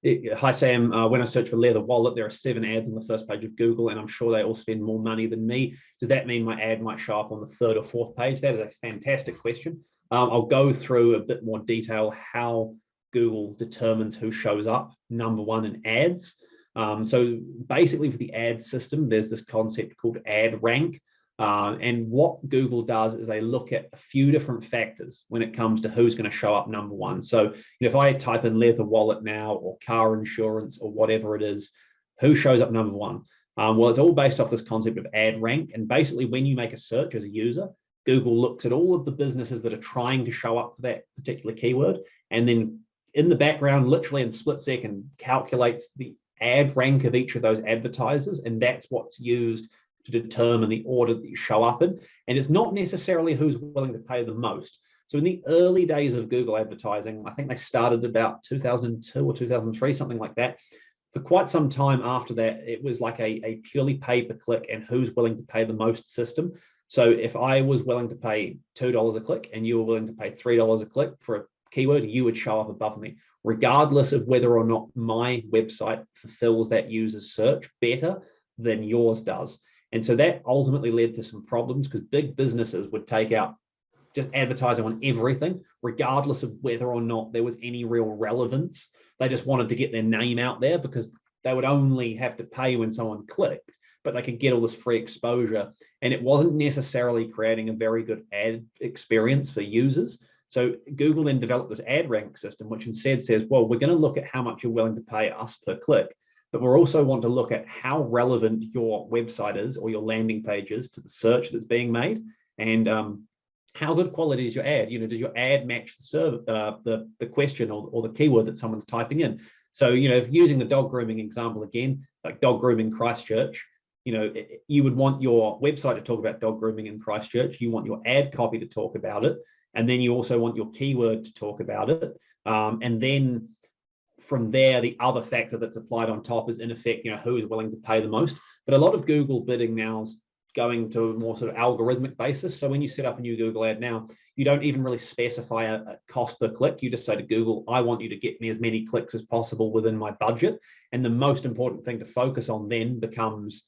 Hi, Sam. When I search for leather wallet, there are 7 ads on the first page of Google, and I'm sure they all spend more money than me. Does that mean my ad might show up on the 3rd or 4th page? That is a fantastic question. I'll go through a bit more detail how Google determines who shows up, number one, in ads. So basically for the ad system, there's this concept called ad rank. And what Google does is they look at a few different factors when it comes to who's going to show up number one. So if I type in leather wallet now, or car insurance, or whatever it is, who shows up number one? Well, it's all based off this concept of ad rank. And basically when you make a search as a user, Google looks at all of the businesses that are trying to show up for that particular keyword, and then in the background, literally in split second, calculates the ad rank of each of those advertisers, and that's what's used to determine the order that you show up in. And it's not necessarily who's willing to pay the most. So in the early days of Google advertising, I think they started about 2002 or 2003, something like that. For quite some time after that, it was like a purely pay-per-click and who's willing to pay the most system. So if I was willing to pay $2 a click and you were willing to pay $3 a click for a keyword, you would show up above me, regardless of whether or not my website fulfills that user's search better than yours does. And so that ultimately led to some problems, because big businesses would take out just advertising on everything, regardless of whether or not there was any real relevance. They just wanted to get their name out there because they would only have to pay when someone clicked, but they could get all this free exposure. And it wasn't necessarily creating a very good ad experience for users. So Google then developed this ad rank system, which instead says, well, we're going to look at how much you're willing to pay us per click, but we also want to look at how relevant your website is or your landing page is to the search that's being made. And how good quality is your ad? You know, does your ad match the question or the keyword that someone's typing in? So, you know, if using the dog grooming example again, like dog grooming Christchurch, you know, you would want your website to talk about dog grooming in Christchurch. You want your ad copy to talk about it. And then you also want your keyword to talk about it. And then from there, the other factor that's applied on top is, in effect, you know, who is willing to pay the most. But a lot of Google bidding now is going to a more sort of algorithmic basis. So when you set up a new Google ad now, you don't even really specify a cost per click. You just say to Google, I want you to get me as many clicks as possible within my budget. And the most important thing to focus on then becomes,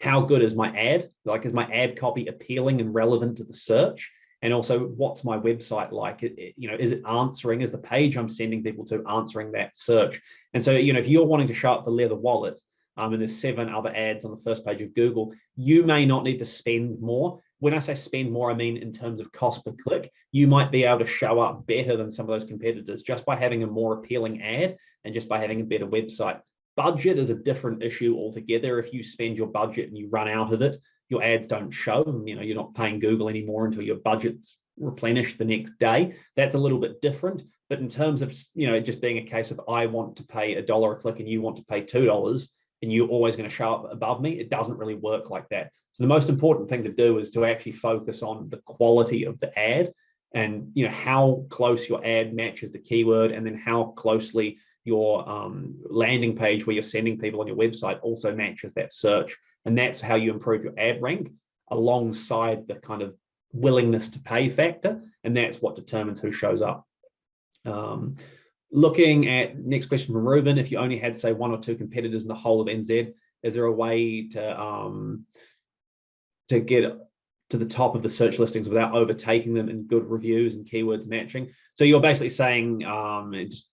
how good is my ad? Like, is my ad copy appealing and relevant to the search? And also, what's my website like? You know, is it answering? Is the page I'm sending people to answering that search? And so, you know, if you're wanting to show up for leather wallet, and there's 7 other ads on the first page of Google, you may not need to spend more. When I say spend more, I mean in terms of cost per click. You might be able to show up better than some of those competitors just by having a more appealing ad and just by having a better website. Budget is a different issue altogether. If you spend your budget and you run out of it, your ads don't show. You know, you're not paying Google anymore until your budget's replenished the next day. That's a little bit different. But in terms of, you know, just being a case of, I want to pay $1 a click and you want to pay $2, and you're always going to show up above me, it doesn't really work like that. So the most important thing to do is to actually focus on the quality of the ad, and, you know, how close your ad matches the keyword, and then how closely your landing page where you're sending people on your website also matches that search. And that's how you improve your ad rank alongside the kind of willingness to pay factor. And that's what determines who shows up. Looking at next question from Ruben, if you only had, say, 1 or 2 competitors in the whole of NZ, is there a way to get to the top of the search listings without overtaking them in good reviews and keywords matching? So you're basically saying,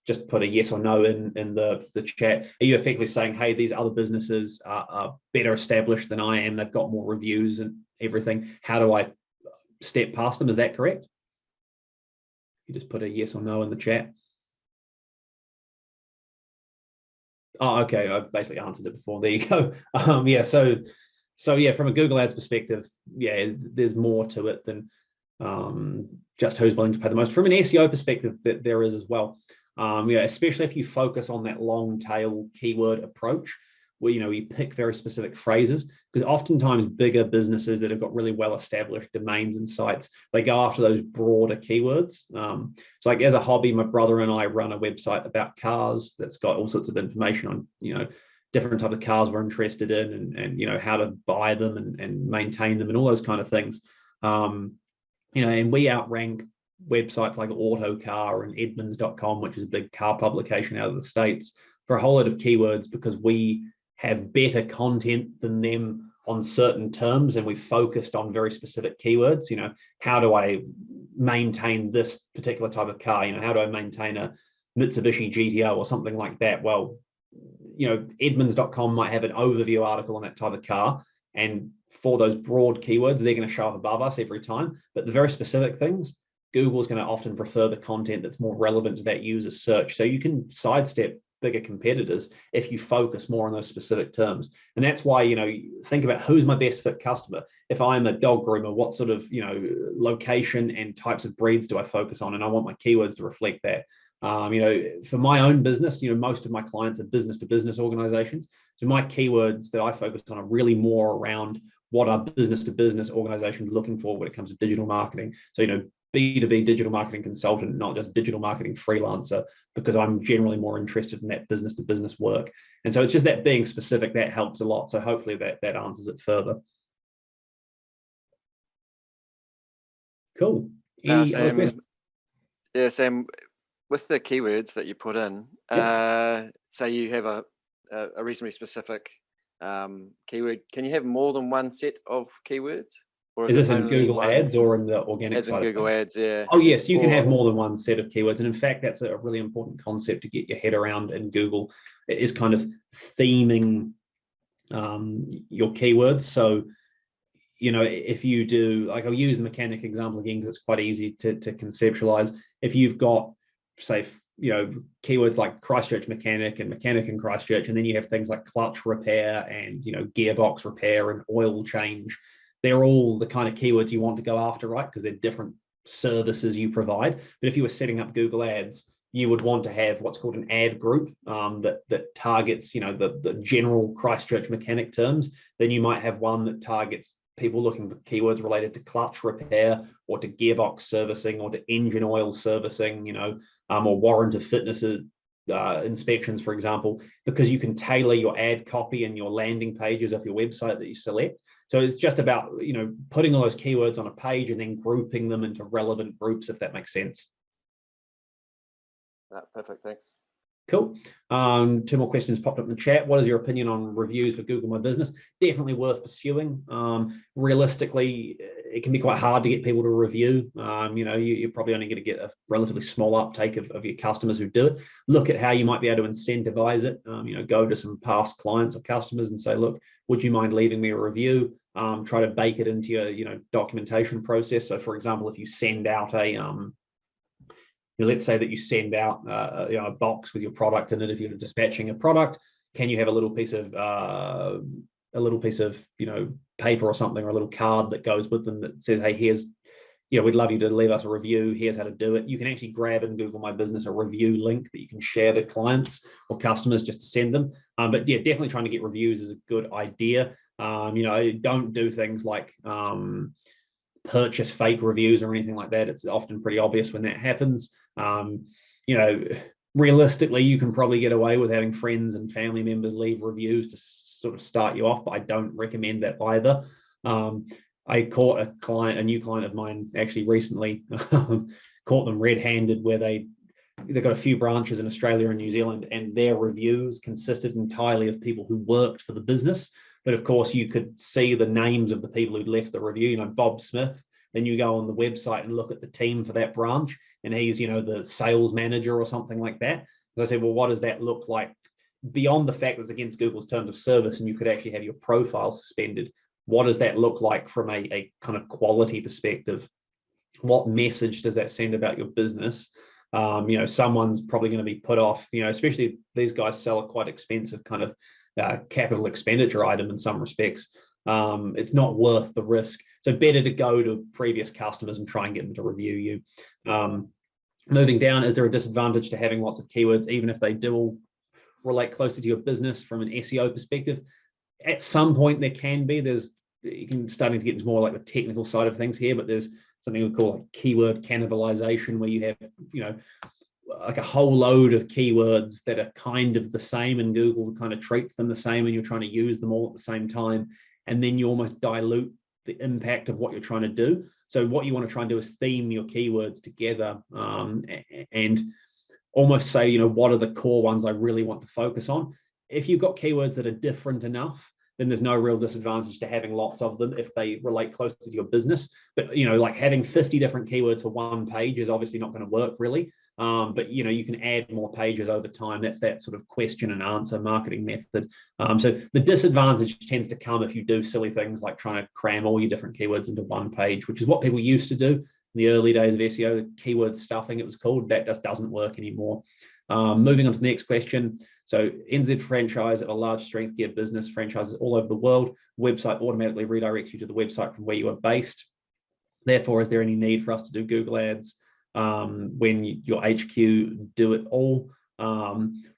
just put a yes or no in the chat. Are you effectively saying, hey, these other businesses are better established than I am, they've got more reviews and everything, how do I step past them? Is that correct? You just put a yes or no in the chat. Oh, okay, I basically answered it before. There you go. Yeah, so yeah, from a Google Ads perspective, yeah, there's more to it than just who's willing to pay the most. From an SEO perspective, there is as well. Yeah, especially if you focus on that long tail keyword approach, where, you know, you pick very specific phrases, because oftentimes bigger businesses that have got really well established domains and sites, they go after those broader keywords. So like, as a hobby, my brother and I run a website about cars that's got all sorts of information on, you know, different type of cars we're interested in, and you know, how to buy them and maintain them and all those kind of things. You know, and we outrank websites like Autocar and Edmunds.com, which is a big car publication out of the States, for a whole lot of keywords, because we have better content than them on certain terms, and we've focused on very specific keywords. You know, how do I maintain this particular type of car? You know, how do I maintain a Mitsubishi GTO or something like that? Well, you know, Edmunds.com might have an overview article on that type of car, and for those broad keywords, they're going to show up above us every time. But the very specific things, Google's going to often prefer the content that's more relevant to that user's search. So you can sidestep bigger competitors if you focus more on those specific terms. And that's why, you know, think about, who's my best fit customer? If I'm a dog groomer, what sort of, you know, location and types of breeds do I focus on? And I want my keywords to reflect that. For my own business, most of my clients are business to business organizations. So my keywords that I focus on are really more around what are business to business organizations looking for when it comes to digital marketing. So, B2B digital marketing consultant, not just digital marketing freelancer, because I'm generally more interested in that business to business work. And so it's just that being specific, that helps a lot. So hopefully that answers it further. Cool. Any other questions? Yeah, Sam, with the keywords that you put in, say you have a reasonably specific keyword, can you have more than one set of keywords? Or is this in Google Ads or in the organic side? As in Google Ads, yeah. Oh, yes, you can have more than one set of keywords. And in fact, that's a really important concept to get your head around in Google. It is kind of theming your keywords. So, if you do, like, I'll use the mechanic example again, because it's quite easy to conceptualize. If you've got, say, keywords like Christchurch mechanic in Christchurch, and then you have things like clutch repair and, gearbox repair and oil change, they're all the kind of keywords you want to go after, right? Because they're different services you provide. But if you were setting up Google Ads, you would want to have what's called an ad group that targets, the general Christchurch mechanic terms. Then you might have one that targets people looking for keywords related to clutch repair or to gearbox servicing or to engine oil servicing, or warrant of fitness inspections, for example, because you can tailor your ad copy and your landing pages of your website that you select. So it's just about, putting all those keywords on a page and then grouping them into relevant groups, if that makes sense. Perfect, thanks. Cool. 2 more questions popped up in the chat. What is your opinion on reviews for Google My Business? Definitely worth pursuing. Realistically, it can be quite hard to get people to review. You're probably only going to get a relatively small uptake of your customers who do it. Look at how you might be able to incentivize it. Go to some past clients or customers and say, look, would you mind leaving me a review? Try to bake it into your documentation process. So, for example, if you send out let's say that you send out a box with your product in it. If you're dispatching a product, can you have a little piece of paper or something, or a little card that goes with them that says, hey, here's, we'd love you to leave us a review. Here's how to do it. You can actually grab in Google My Business a review link that you can share to clients or customers just to send them. But yeah, definitely trying to get reviews is a good idea. Don't do things like purchase fake reviews or anything like that. It's often pretty obvious when that happens. Realistically, you can probably get away with having friends and family members leave reviews to sort of start you off, but I don't recommend that either. I caught a new client of mine actually recently, caught them red-handed, where they've got a few branches in Australia and New Zealand, and their reviews consisted entirely of people who worked for the business. But of course, you could see the names of the people who'd left the review, Bob Smith. Then you go on the website and look at the team for that branch, and he's, the sales manager or something like that. So I said, well, what does that look like beyond the fact that it's against Google's terms of service and you could actually have your profile suspended? What does that look like from a kind of quality perspective? What message does that send about your business? Someone's probably going to be put off, especially if these guys sell a quite expensive kind of capital expenditure item in some respects. It's not worth the risk. So better to go to previous customers and try and get them to review you. Moving down, is there a disadvantage to having lots of keywords, even if they do all relate closely to your business from an SEO perspective? At some point there can be. Starting to get into more like the technical side of things here, but there's something we call like keyword cannibalization, where you have, like a whole load of keywords that are kind of the same, and Google kind of treats them the same, and you're trying to use them all at the same time, and then you almost dilute the impact of what you're trying to do. So what you want to try and do is theme your keywords together, and almost say, what are the core ones I really want to focus on? If you've got keywords that are different enough, then there's no real disadvantage to having lots of them if they relate closely to your business. But, like having 50 different keywords for one page is obviously not going to work really. But you can add more pages over time. That's that sort of question and answer marketing method. So the disadvantage tends to come if you do silly things like trying to cram all your different keywords into one page, which is what people used to do in the early days of SEO, keyword stuffing it was called. That just doesn't work anymore. Moving on to the next question. So NZ franchise of a large strength gear business, franchises all over the world. Website automatically redirects you to the website from where you are based. Therefore, is there any need for us to do Google Ads when your HQ do it all?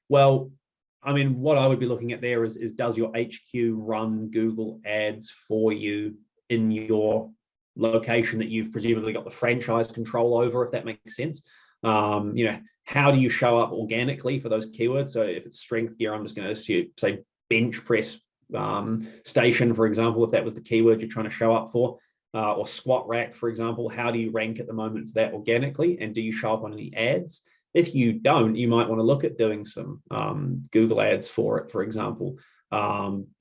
Well, I mean, what I would be looking at there is does your HQ run Google ads for you in your location that you've presumably got the franchise control over, if that makes sense? You know, how do you show up organically for those keywords? So if it's strength gear, I'm just going to say bench press station, for example, if that was the keyword you're trying to show up for, or squat rack, for example. How do you rank at the moment for that organically? And do you show up on any ads? If you don't, you might want to look at doing some Google ads for it, for example,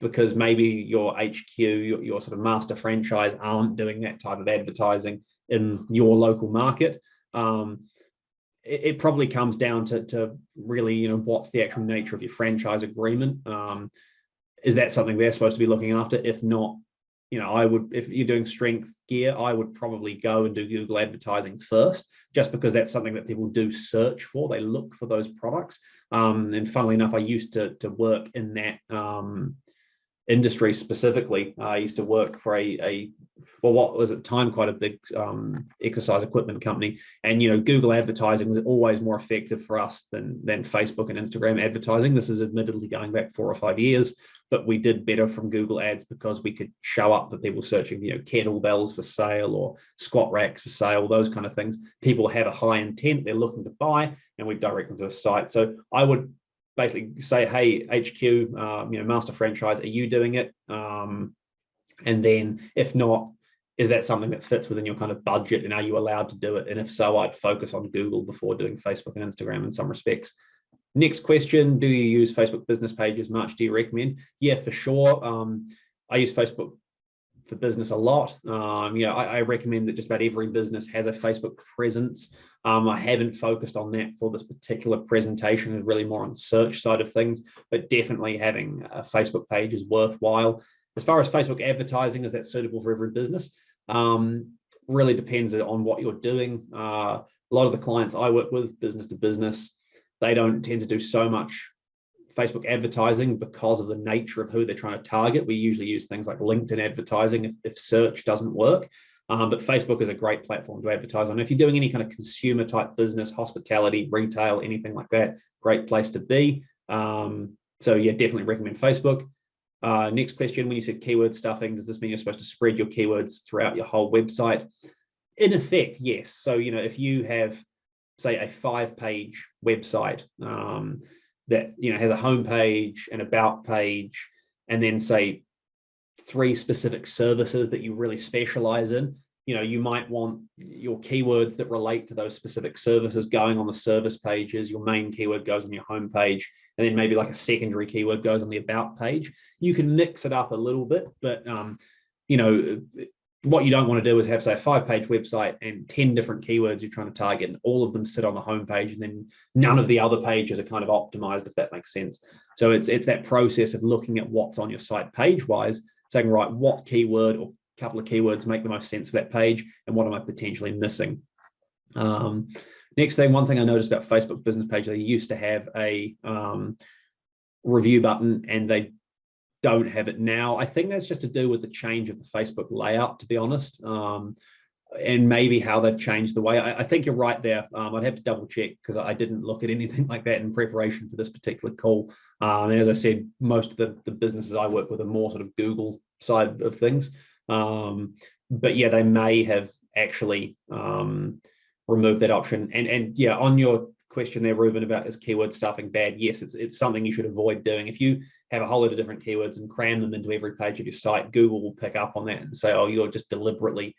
because maybe your HQ, your sort of master franchise aren't doing that type of advertising in your local market. It probably comes down to really, you know, what's the actual nature of your franchise agreement? Is that something they're supposed to be looking after? If not, you know, if you're doing strength gear, I would probably go and do Google advertising first, just because that's something that people do search for. They look for those products. And funnily enough, I used to work in that industry specifically. I used to work for well, what was at the time quite a big exercise equipment company, and you know, Google advertising was always more effective for us than Facebook and Instagram advertising. This is admittedly going back 4 or 5 years, but we did better from Google ads because we could show up for people searching, you know, kettlebells for sale or squat racks for sale, those kind of things. People have a high intent, they're looking to buy, and we direct them to a site. So I would basically say, hey, HQ, you know, master franchise, are you doing it? And then if not, is that something that fits within your kind of budget, and are you allowed to do it? And if so, I'd focus on Google before doing Facebook and Instagram in some respects. Next question, do you use Facebook business pages much? Do you recommend? Yeah, for sure. I use Facebook for business a lot. Yeah, I recommend that just about every business has a Facebook presence. I haven't focused on that for this particular presentation, is really more on the search side of things, but definitely having a Facebook page is worthwhile. As far as Facebook advertising, is that suitable for every business? Really depends on what you're doing. A lot of the clients I work with, business to business, they don't tend to do so much Facebook advertising because of the nature of who they're trying to target. We usually use things like LinkedIn advertising if search doesn't work. But Facebook is a great platform to advertise on. If you're doing any kind of consumer type business, hospitality, retail, anything like that, great place to be. So yeah, definitely recommend Facebook. Next question, when you said keyword stuffing, does this mean you're supposed to spread your keywords throughout your whole website? In effect, yes. So, you know, if you have, say, a 5-page website that, you know, has a homepage, an about page, and then say 3 specific services that you really specialize in, you know, you might want your keywords that relate to those specific services going on the service pages. Your main keyword goes on your homepage, and then maybe like a secondary keyword goes on the about page. You can mix it up a little bit, but you know, what you don't want to do is have, say, a 5-page website and 10 different keywords you're trying to target, and all of them sit on the homepage, and then none of the other pages are kind of optimized, if that makes sense. So it's that process of looking at what's on your site page-wise, saying, right, what keyword or couple of keywords make the most sense for that page, and what am I potentially missing? Next thing, one thing I noticed about Facebook business page, they used to have a review button, and they don't have it now. I think that's just to do with the change of the Facebook layout, to be honest, and maybe how they've changed the way. I think you're right there. I'd have to double check because I didn't look at anything like that in preparation for this particular call. And as I said, most of the businesses I work with are more sort of Google side of things. But yeah, they may have actually removed that option. And yeah, on your question there, Ruben, about is keyword stuffing bad? Yes, it's something you should avoid doing. If you have a whole lot of different keywords and cram them into every page of your site, Google will pick up on that and say, oh, you're just deliberately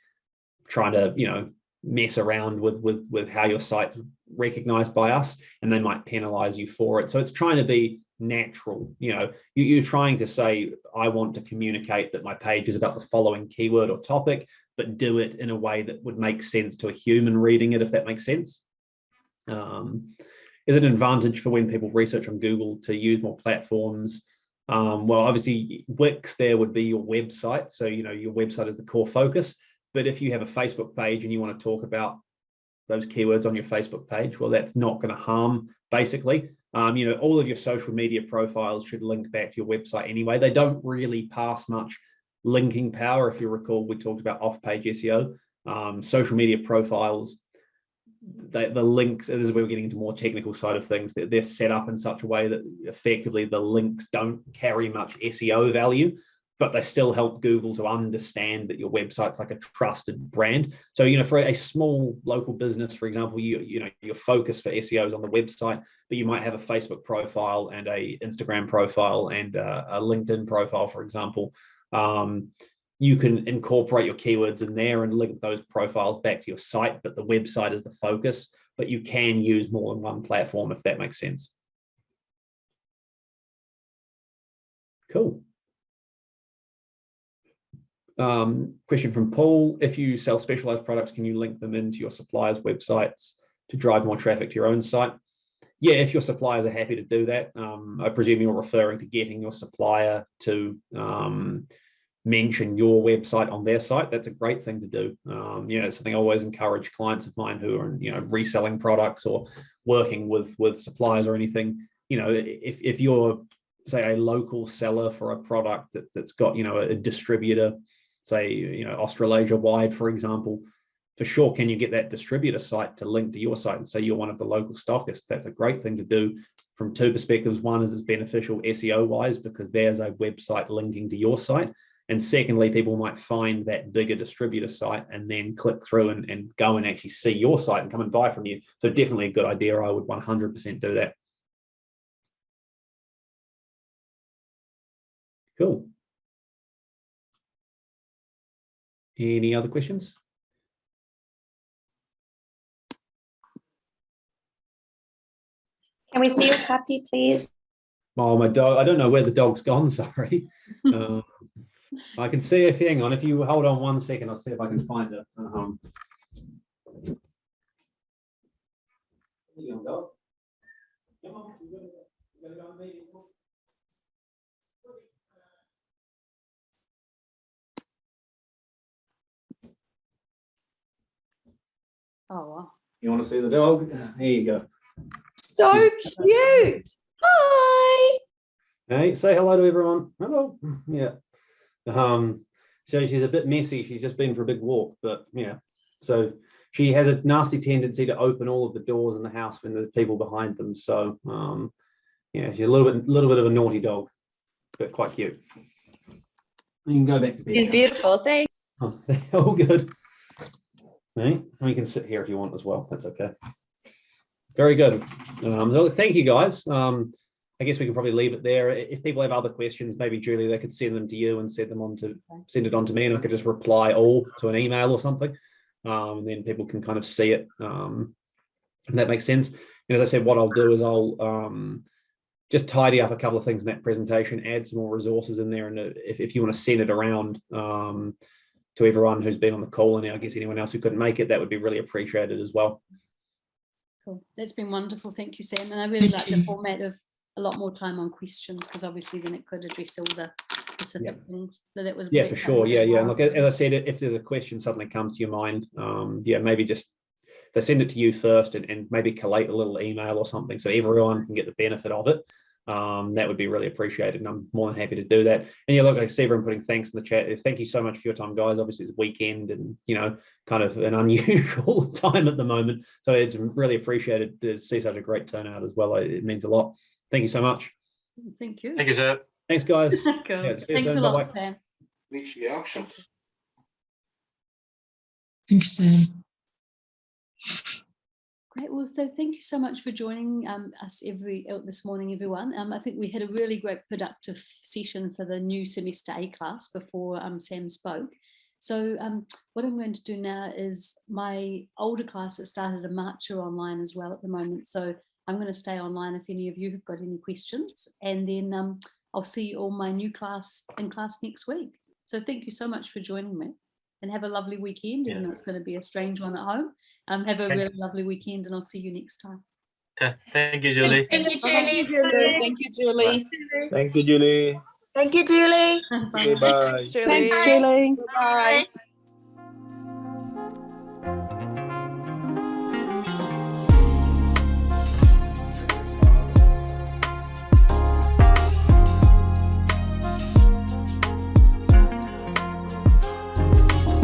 trying to, you know, mess around with how your site's recognized by us, and they might penalize you for it. So it's trying to be natural. You know, you're trying to say, I want to communicate that my page is about the following keyword or topic, but do it in a way that would make sense to a human reading it, if that makes sense. Is it an advantage for when people research on Google to use more platforms? Well, obviously Wix there would be your website. So, you know, your website is the core focus. But if you have a Facebook page and you want to talk about those keywords on your Facebook page, well, that's not going to harm, basically. You know, all of your social media profiles should link back to your website anyway. They don't really pass much linking power. If you recall, we talked about off-page SEO. Social media profiles, the links, and this is where we're getting into more technical side of things, they're set up in such a way that effectively the links don't carry much SEO value, but they still help Google to understand that your website's like a trusted brand. So, you know, for a small local business, for example, you know, your focus for SEO is on the website, but you might have a Facebook profile and a Instagram profile and a LinkedIn profile, for example. You can incorporate your keywords in there and link those profiles back to your site, but the website is the focus, but you can use more than one platform, if that makes sense. Cool. Question from Paul: if you sell specialized products, can you link them into your suppliers' websites to drive more traffic to your own site? Yeah, if your suppliers are happy to do that. I presume you're referring to getting your supplier to mention your website on their site. That's a great thing to do. You know, it's something I always encourage clients of mine who are, you know, reselling products or working with suppliers or anything. You know, if you're, say, a local seller for a product that's got, you know, a distributor, say, you know, Australasia wide, for example, for sure, can you get that distributor site to link to your site and say you're one of the local stockists? That's a great thing to do from two perspectives. One is it's beneficial SEO wise because there's a website linking to your site. And secondly, people might find that bigger distributor site and then click through and go and actually see your site and come and buy from you. So definitely a good idea. I would 100% do that. Cool. Any other questions? Can we see your puppy, please? Oh, my dog. I don't know where the dog's gone, sorry. I can see if, hang on, if you hold on 1 second, I'll see if I can find it. Oh, wow. You want to see the dog? There you go. So cute. Hi. Hey, say hello to everyone. Hello. Yeah. So she's a bit messy. She's just been for a big walk, but yeah. So she has a nasty tendency to open all of the doors in the house when there's people behind them. So yeah, she's a little bit of a naughty dog, but quite cute. You can go back to bed. She's beautiful. Thanks. Oh, all good. Right. We can sit here if you want as well. That's okay. Very good. Thank you, guys. I guess we can probably leave it there. If people have other questions, maybe Julie, they could send them to you and send it on to me, and I could just reply all to an email or something. And then people can kind of see it. And that makes sense. And as I said, what I'll do is I'll just tidy up a couple of things in that presentation, add some more resources in there, and if you want to send it around to everyone who's been on the call, and I guess anyone else who couldn't make it, that would be really appreciated as well. Cool. That's been wonderful. Thank you, Sam. And I really like the format of a lot more time on questions, because obviously then it could address all the specific things. So that was for sure. Yeah. And look, as I said, if there's a question suddenly comes to your mind, yeah, maybe just they send it to you first and maybe collate a little email or something so everyone can get the benefit of it. That would be really appreciated, and I'm more than happy to do that. And yeah, look, I see everyone putting thanks in the chat. Thank you so much for your time, guys. Obviously it's weekend and, you know, kind of an unusual time at the moment, so it's really appreciated to see such a great turnout as well. It means a lot. Thank you so much. Thank you. Thank you, sir. Thanks, guys. Cool. Yeah, Thanks a lot, Sam. Reach the auction. Thanks, Sam. Great. Well, so thank you so much for joining us this morning, everyone. I think we had a really great productive session for the new semester A class before Sam spoke. So what I'm going to do now is my older class that started in March are online as well at the moment. So I'm going to stay online if any of you have got any questions, and then I'll see you all my new class in class next week. So thank you so much for joining me, and have a lovely weekend. Even though it's going to be a strange one at home. Have a really lovely weekend, and I'll see you next time. Thank you, Julie. Thank you, Julie. Thank you, Julie. Thank you, Julie. Thank you, Julie. Bye. Bye. Thanks, Julie. Thanks, Julie. Bye.